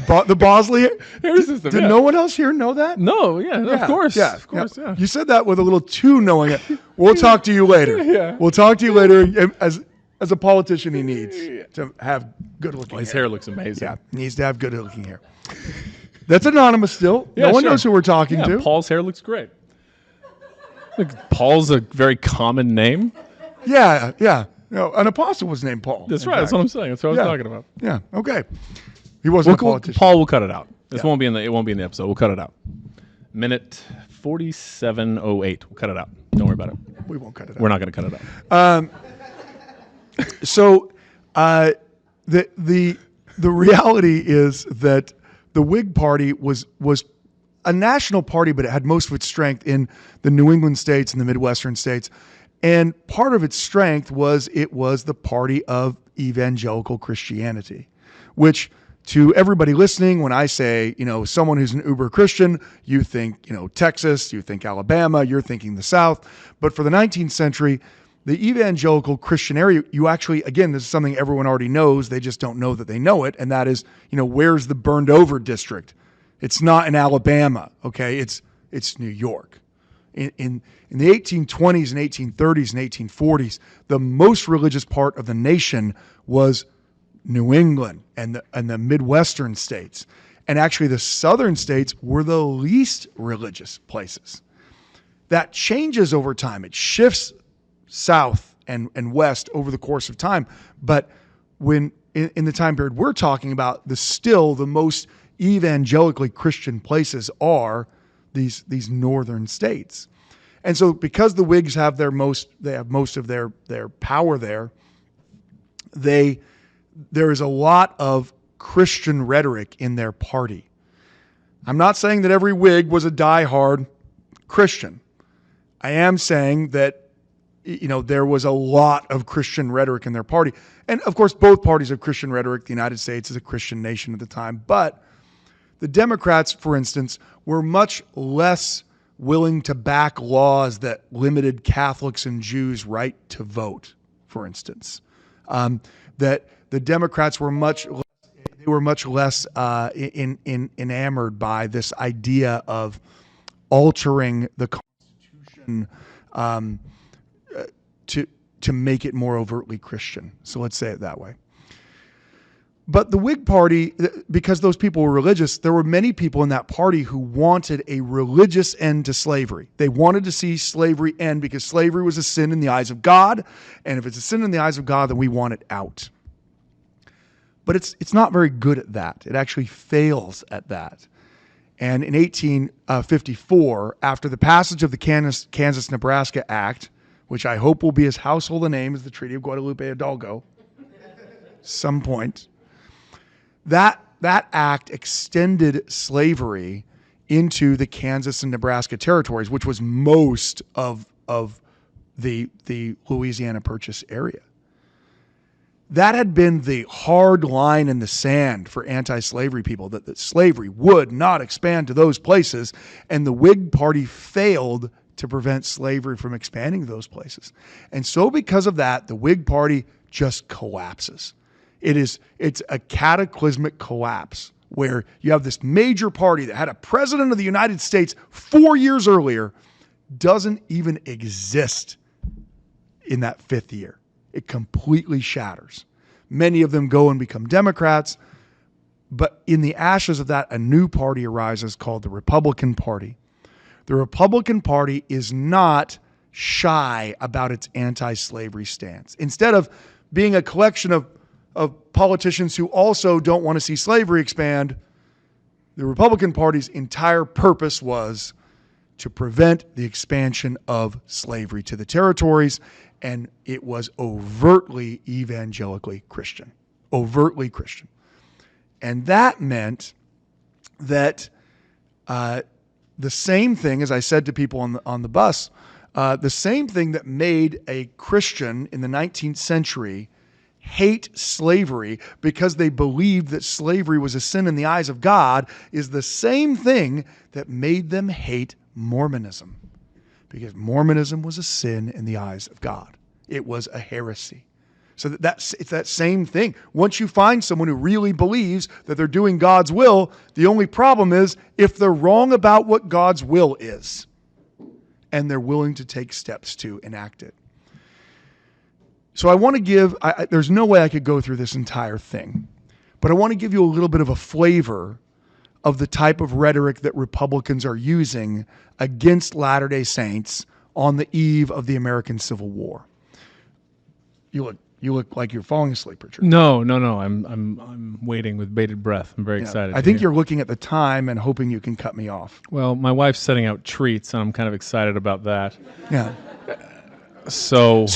The Bosley hair system. Did no one else here know that? No, of course. Yeah, of course. Yeah. You said that with a little too knowing it. We'll talk to you later. Yeah. We'll talk to you later. As a politician, he needs to have good looking hair. His hair looks amazing. Yeah, he needs to have good looking hair. That's anonymous still. No one knows who we're talking to. Paul's hair looks great. Look, Paul's a very common name. Yeah. No, an apostle was named Paul. That's right. That's what I'm saying. That's what I was talking about. Yeah. Okay. He wasn't a politician. Paul will cut it out. This won't be in the. It won't be in the episode. We'll cut it out. Minute 47:08. We'll cut it out. Don't worry about it. We won't cut it out. We're not going to cut it out. So, the reality is that the Whig Party was a national party, but it had most of its strength in the New England states and the Midwestern states. And part of its strength was it was the party of evangelical Christianity, which to everybody listening, when I say, someone who's an uber Christian, you think, Texas, you think Alabama, you're thinking the South. But for the 19th century, the evangelical Christian area, you actually, again, this is something everyone already knows. They just don't know that they know it. And that is, where's the burned over district? It's not in Alabama. Okay. It's New York. In the 1820s and 1830s and 1840s, the most religious part of the nation was New England and the Midwestern states. And actually the southern states were the least religious places. That changes over time. It shifts south and west over the course of time. But when in the time period we're talking about, the most evangelically Christian places are these northern states. And so because the Whigs have most of their power there, there is a lot of Christian rhetoric in their party. I'm not saying that every Whig was a diehard Christian. I am saying that there was a lot of Christian rhetoric in their party. And of course, both parties have Christian rhetoric. The United States is a Christian nation at the time. But the Democrats, for instance, were much less willing to back laws that limited Catholics and Jews' right to vote, for instance. That the Democrats were much less enamored by this idea of altering the Constitution to make it more overtly Christian. So let's say it that way. But the Whig Party, because those people were religious, there were many people in that party who wanted a religious end to slavery. They wanted to see slavery end because slavery was a sin in the eyes of God. And if it's a sin in the eyes of God, then we want it out. But it's not very good at that. It actually fails at that. And in 1854, after the passage of the Kansas-Nebraska Act, which I hope will be as household a name as the Treaty of Guadalupe Hidalgo, some point, that act extended slavery into the Kansas and Nebraska territories, which was most of the Louisiana Purchase area. That had been the hard line in the sand for anti-slavery people, that slavery would not expand to those places, and the Whig Party failed to prevent slavery from expanding to those places. And so because of that, the Whig Party just collapses. It's a cataclysmic collapse where you have this major party that had a president of the United States 4 years earlier doesn't even exist in that fifth year. It completely shatters. Many of them go and become Democrats, but in the ashes of that, a new party arises called the Republican Party. The Republican Party is not shy about its anti-slavery stance. Instead of being a collection of politicians who also don't want to see slavery expand, the Republican Party's entire purpose was to prevent the expansion of slavery to the territories, and it was overtly evangelically Christian. Overtly Christian. And that meant that the same thing, as I said to people on the bus, the same thing that made a Christian in the 19th century hate slavery because they believed that slavery was a sin in the eyes of God is the same thing that made them hate Mormonism, because Mormonism was a sin in the eyes of God. It was a heresy. So it's that same thing. Once you find someone who really believes that they're doing God's will, the only problem is if they're wrong about what God's will is and they're willing to take steps to enact it. So I want to give, there's no way I could go through this entire thing, but I want to give you a little bit of a flavor of the type of rhetoric that Republicans are using against Latter-day Saints on the eve of the American Civil War. You look like you're falling asleep, Richard. No. I'm waiting with bated breath. I'm very excited. I think you're looking at the time and hoping you can cut me off. Well, my wife's setting out treats, and I'm kind of excited about that. Yeah. So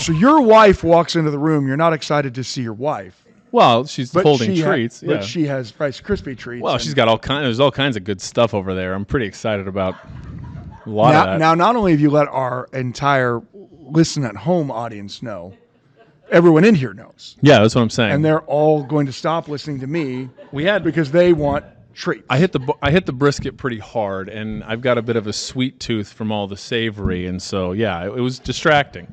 your wife walks into the room. You're not excited to see your wife. Well, she's holding treats. But she has Rice Krispie treats. Well, she's got there's all kinds of good stuff over there. I'm pretty excited about a lot of that. Now, not only have you let our entire listen at home audience know, everyone in here knows. Yeah, that's what I'm saying. And they're all going to stop listening to me because they want treats. I hit the brisket pretty hard, and I've got a bit of a sweet tooth from all the savory, and so yeah, it was distracting.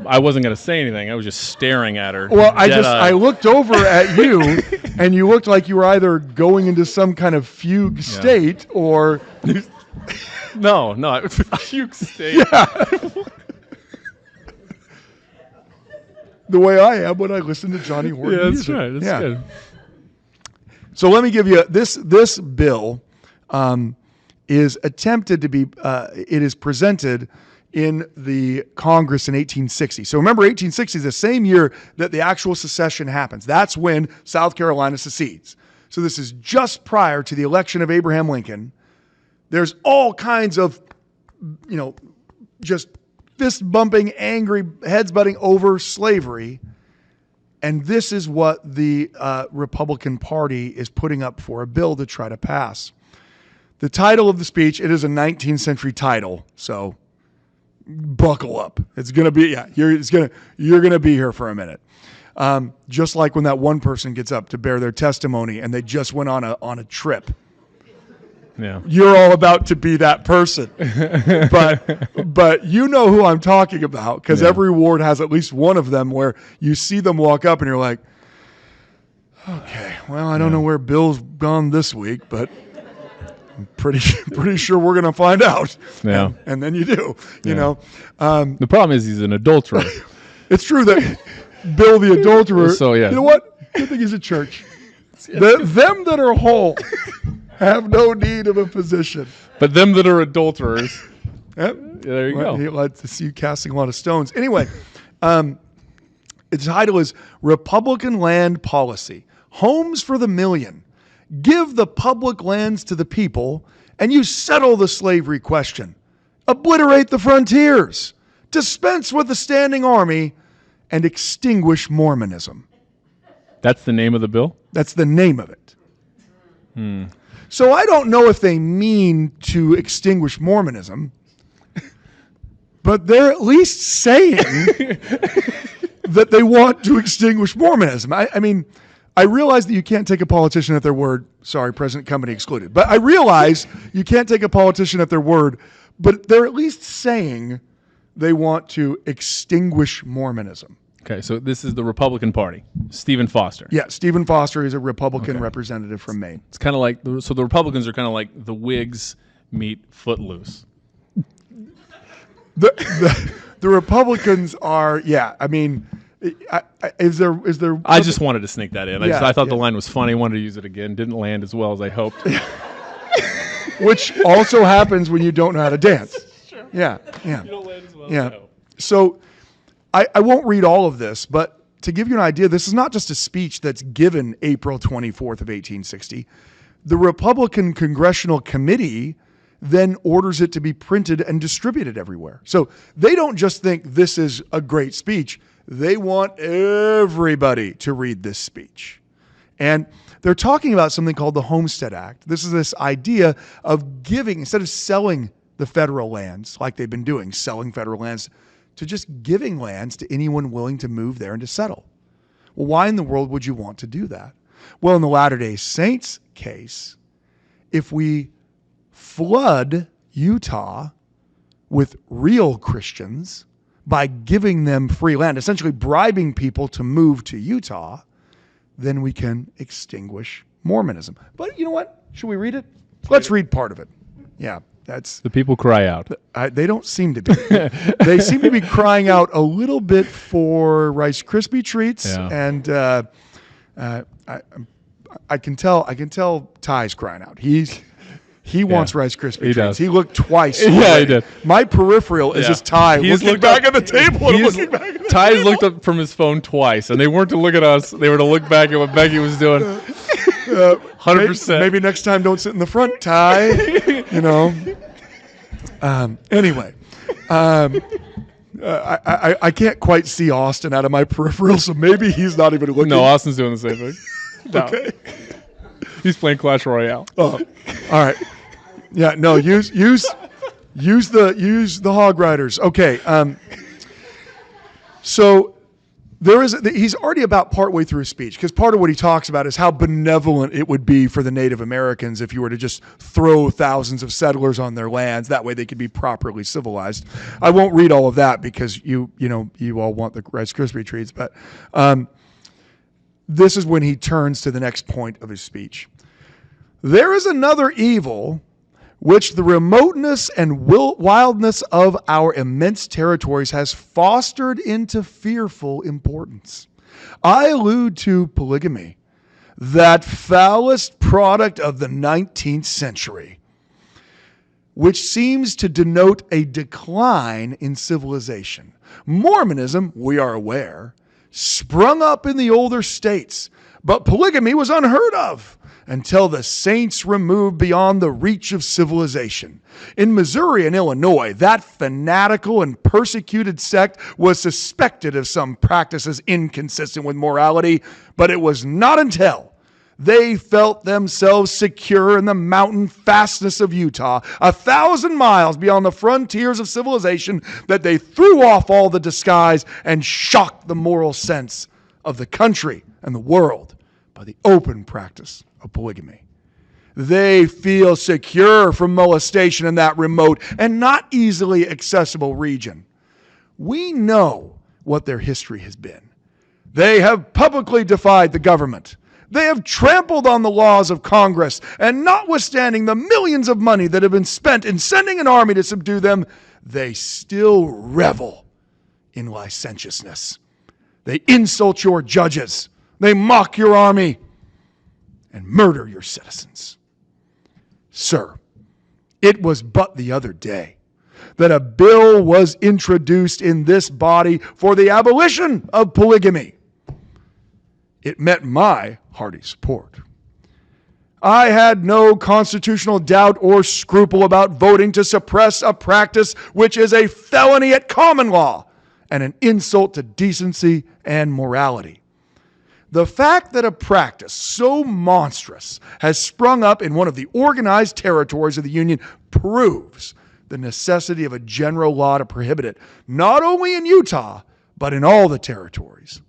I wasn't going to say anything. I was just staring at her. Well, I looked over at you, and you looked like you were either going into some kind of fugue state or no, fugue state. Yeah. The way I am when I listen to Johnny Horton music. Right. That's good. So let me give you this bill is attempted to be it is presented in the Congress in 1860. So remember, 1860 is the same year that the actual secession happens. That's when South Carolina secedes. So this is just prior to the election of Abraham Lincoln. There's all kinds of, just fist bumping, angry, heads butting over slavery. And this is what the Republican Party is putting up for a bill to try to pass. The title of the speech, it is a 19th century title, so buckle up. It's going to be, you're going to be here for a minute. Just like when that one person gets up to bear their testimony and they just went on a trip. Yeah. You're all about to be that person. But you know who I'm talking about, because every ward has at least one of them where you see them walk up and you're like, okay, well, I don't know where Bill's gone this week, but Pretty sure we're going to find out. Yeah. And then you do, you know. The problem is he's an adulterer. It's true that Bill the adulterer, So, yeah. you know what? Good thing he's a church. Them that are whole have no need of a physician. But them that are adulterers, Yep. there you go. He likes to see you casting a lot of stones. Anyway, its title is Republican Land Policy, Homes for the Million. Give the public lands to the people, and you settle the slavery question. Obliterate the frontiers. Dispense with the standing army, and extinguish Mormonism. That's the name of the bill? That's the name of it. So I don't know if they mean to extinguish Mormonism, but they're at least saying that they want to extinguish Mormonism. I mean, I realize that you can't take a politician at their word. Sorry, President Company excluded. But I realize you can't take a politician at their word, but they're at least saying they want to extinguish Mormonism. Okay, so this is the Republican Party. Stephen Foster. Yeah, Stephen Foster is a Republican representative from Maine. It's kind of like, so the Republicans are kind of like the Whigs meet Footloose. The Republicans are, yeah, I mean, is there? I just wanted to sneak that in. I thought yeah. the line was funny. Wanted to use it again. Didn't land as well as I hoped. Which also happens when you don't know how to dance. Sure. Yeah. You don't land as well as I Yeah. hope. So I won't read all of this, but to give you an idea, this is not just a speech that's given April 24th of 1860. The Republican Congressional Committee then orders it to be printed and distributed everywhere. So they don't just think this is a great speech. They want everybody to read this speech. And they're talking about something called the Homestead Act. This is this idea of giving, instead of selling the federal lands like they've been doing, selling federal lands, to just giving lands to anyone willing to move there and to settle. Well, why in the world would you want to do that? Well, in the Latter-day Saints case, if we flood Utah with real Christians by giving them free land, essentially bribing people to move to Utah, then we can extinguish Mormonism. But you know what? Should we read it? Let's read part of it. Yeah, that's... The people cry out. They don't seem to be. They seem to be crying out a little bit for Rice Krispie treats, and I can tell Ty's crying out. He wants Rice Krispie treats. Does. He looked twice. Yeah, he did. My peripheral is just Ty looking back at the table and looking back at the Ty's looked up from his phone twice, and they weren't to look at us. They were to look back at what Becky was doing. 100%. Maybe next time don't sit in the front, Ty. You know. Anyway, I can't quite see Austin out of my peripheral, so maybe he's not even looking. No, Austin's doing the same thing. No. Okay. He's playing Clash Royale. Oh, all right. Yeah, no, use the hog riders. Okay. So he's already about partway through his speech, because part of what he talks about is how benevolent it would be for the Native Americans if you were to just throw thousands of settlers on their lands. That way they could be properly civilized. I won't read all of that because you all want the Rice Krispie treats, but this is when he turns to the next point of his speech. There is another evil which the remoteness and wildness of our immense territories has fostered into fearful importance. I allude to polygamy, that foulest product of the 19th century, which seems to denote a decline in civilization. Mormonism, we are aware, sprung up in the older states, but polygamy was unheard of until the saints removed beyond the reach of civilization. In Missouri and Illinois, that fanatical and persecuted sect was suspected of some practices inconsistent with morality, but it was not until they felt themselves secure in the mountain fastness of Utah, 1,000 miles beyond the frontiers of civilization, that they threw off all the disguise and shocked the moral sense of the country and the world by the open practice of polygamy. They feel secure from molestation in that remote and not easily accessible region. We know what their history has been. They have publicly defied the government. They have trampled on the laws of Congress, and notwithstanding the millions of money that have been spent in sending an army to subdue them, they still revel in licentiousness. They insult your judges. They mock your army and murder your citizens. Sir, it was but the other day that a bill was introduced in this body for the abolition of polygamy. It met my hearty support. I had no constitutional doubt or scruple about voting to suppress a practice which is a felony at common law and an insult to decency and morality. The fact that a practice so monstrous has sprung up in one of the organized territories of the Union proves the necessity of a general law to prohibit it, not only in Utah, but in all the territories.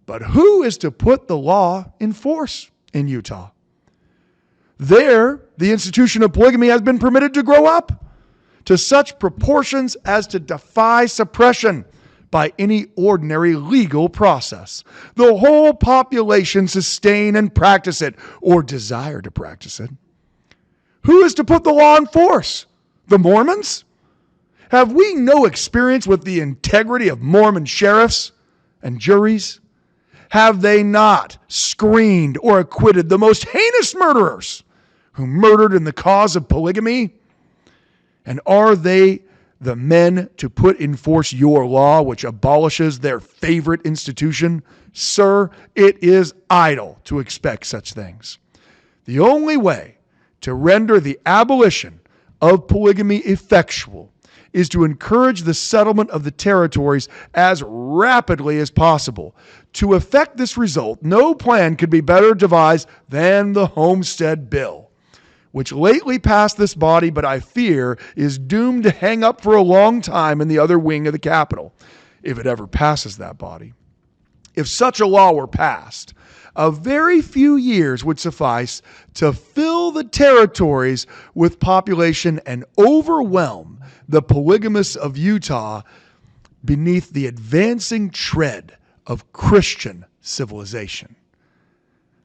But who is to put the law in force in Utah? There, the institution of polygamy has been permitted to grow up to such proportions as to defy suppression by any ordinary legal process. The whole population sustain and practice it, or desire to practice it. Who is to put the law in force? The Mormons? Have we no experience with the integrity of Mormon sheriffs and juries? Have they not screened or acquitted the most heinous murderers who murdered in the cause of polygamy? And are they the men to put in force your law which abolishes their favorite institution? Sir, it is idle to expect such things. The only way to render the abolition of polygamy effectual is to encourage the settlement of the territories as rapidly as possible. To effect this result, no plan could be better devised than the Homestead Bill, which lately passed this body, but I fear is doomed to hang up for a long time in the other wing of the Capitol, if it ever passes that body. If such a law were passed, a very few years would suffice to fill the territories with population and overwhelm the polygamists of Utah beneath the advancing tread of Christian civilization.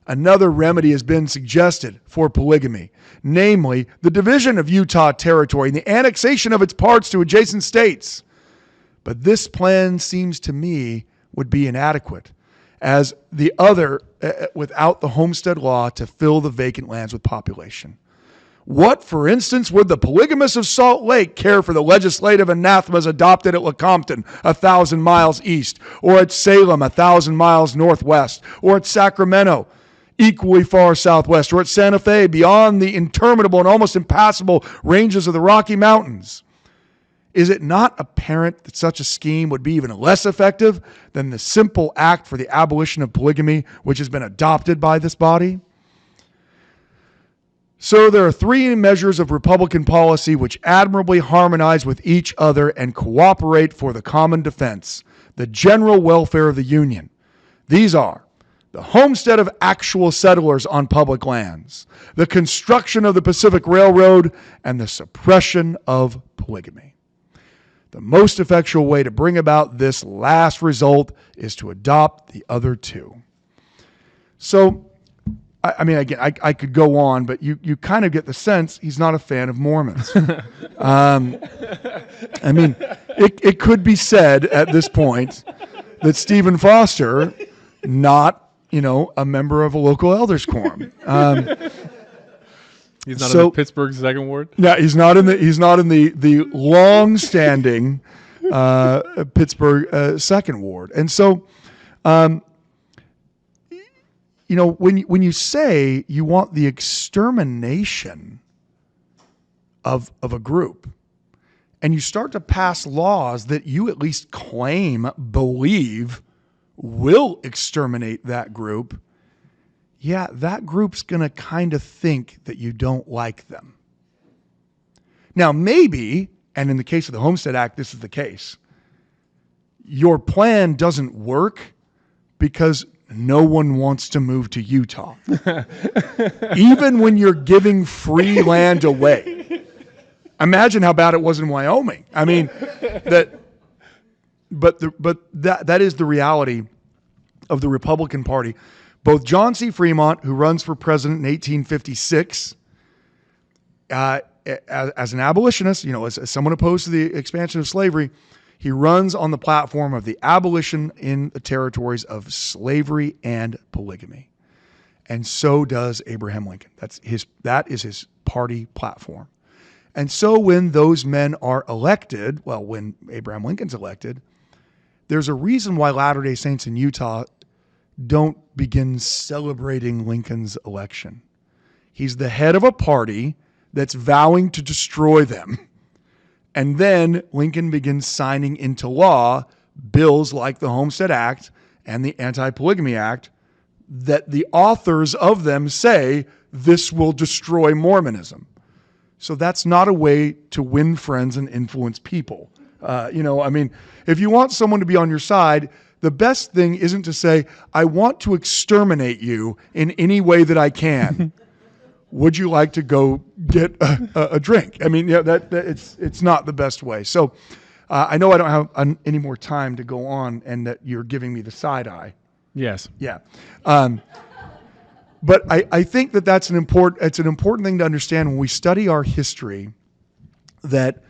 Another remedy has been suggested for polygamy, namely the division of Utah territory and the annexation of its parts to adjacent states. But this plan seems to me would be inadequate, as the other without the homestead law to fill the vacant lands with population. What, for instance, would the polygamists of Salt Lake care for the legislative anathemas adopted at Lecompton, 1,000 miles east, or at Salem, 1,000 miles northwest, or at Sacramento, equally far southwest, or at Santa Fe, beyond the interminable and almost impassable ranges of the Rocky Mountains? Is it not apparent that such a scheme would be even less effective than the simple act for the abolition of polygamy which has been adopted by this body? So there are three measures of Republican policy which admirably harmonize with each other and cooperate for the common defense, the general welfare of the Union. These are the homestead of actual settlers on public lands, the construction of the Pacific Railroad, and the suppression of polygamy. The most effectual way to bring about this last result is to adopt the other two. So, I mean, again, I could go on, but you kind of get the sense he's not a fan of Mormons. I mean, it could be said at this point that Stephen Foster, not, a member of a local elders quorum. He's not in the Pittsburgh Second Ward? Yeah, he's not in the long-standing Pittsburgh Second Ward. And so, when you say you want the extermination of a group, and you start to pass laws that you at least believe will exterminate that group, yeah, that group's going to kind of think that you don't like them. Now, maybe, and in the case of the Homestead Act, this is the case, your plan doesn't work because no one wants to move to Utah. Even when you're giving free land away. Imagine how bad it was in Wyoming. I mean, that is the reality of the Republican Party. Both John C. Fremont, who runs for president in 1856, as an abolitionist, as someone opposed to the expansion of slavery, he runs on the platform of the abolition in the territories of slavery and polygamy. And so does Abraham Lincoln. That is his party platform. And so when those men are elected, when Abraham Lincoln's elected, there's a reason why Latter-day Saints in Utah don't begin celebrating Lincoln's election. He's the head of a party that's vowing to destroy them. And then Lincoln begins signing into law bills like the Homestead Act and the Anti-Polygamy Act that the authors of them say this will destroy Mormonism. So that's not a way to win friends and influence people. If you want someone to be on your side, the best thing isn't to say, I want to exterminate you in any way that I can. Would you like to go get a drink? It's not the best way. So I know I don't have any more time to go on, and that you're giving me the side eye. Yes. Yeah. But I think it's an important thing to understand when we study our history, that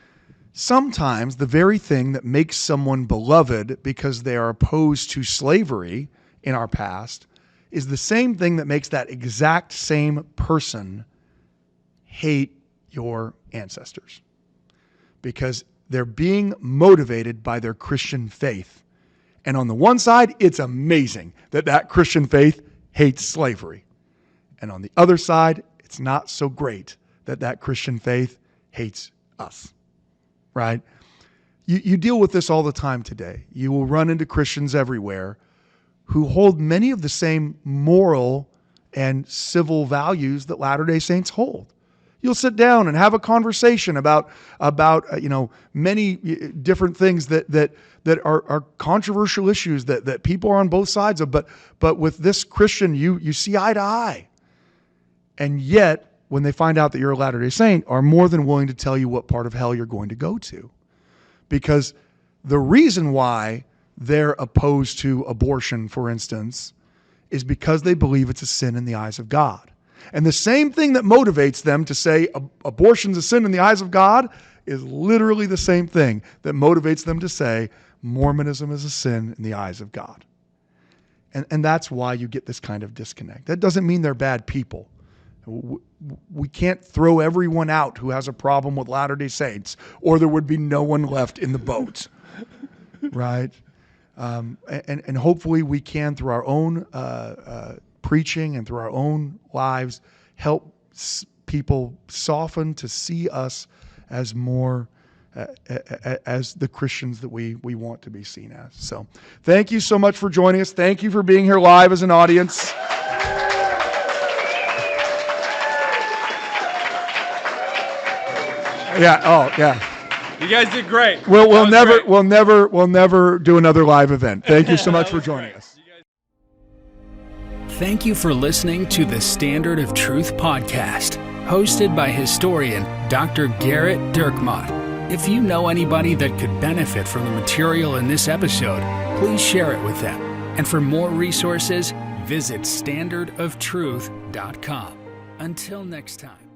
sometimes the very thing that makes someone beloved because they are opposed to slavery in our past is the same thing that makes that exact same person hate your ancestors, because they're being motivated by their Christian faith. And on the one side, it's amazing that Christian faith hates slavery. And on the other side, it's not so great that Christian faith hates us, right? You deal with this all the time today. You will run into Christians everywhere who hold many of the same moral and civil values that Latter-day Saints hold. You'll sit down and have a conversation about many different things that are controversial issues that people are on both sides of. But with this Christian, you see eye to eye. And yet, when they find out that you're a Latter-day Saint, are more than willing to tell you what part of hell you're going to go to. Because the reason why they're opposed to abortion, for instance, is because they believe it's a sin in the eyes of God. And the same thing that motivates them to say abortion's a sin in the eyes of God is literally the same thing that motivates them to say Mormonism is a sin in the eyes of God. And that's why you get this kind of disconnect. That doesn't mean they're bad people. We can't throw everyone out who has a problem with Latter-day Saints, or there would be no one left in the boat, right? And hopefully we can, through our own preaching and through our own lives, help people soften to see us as more as the Christians that we want to be seen as. So thank you so much for joining us. Thank you for being here live as an audience. Yeah. Oh, yeah. You guys did great. We'll never do another live event. Thank you so much for joining us. Thank you for listening to the Standard of Truth podcast, hosted by historian Dr. Gerrit Dirkmaat. If you know anybody that could benefit from the material in this episode, please share it with them. And for more resources, visit standardoftruth.com. Until next time.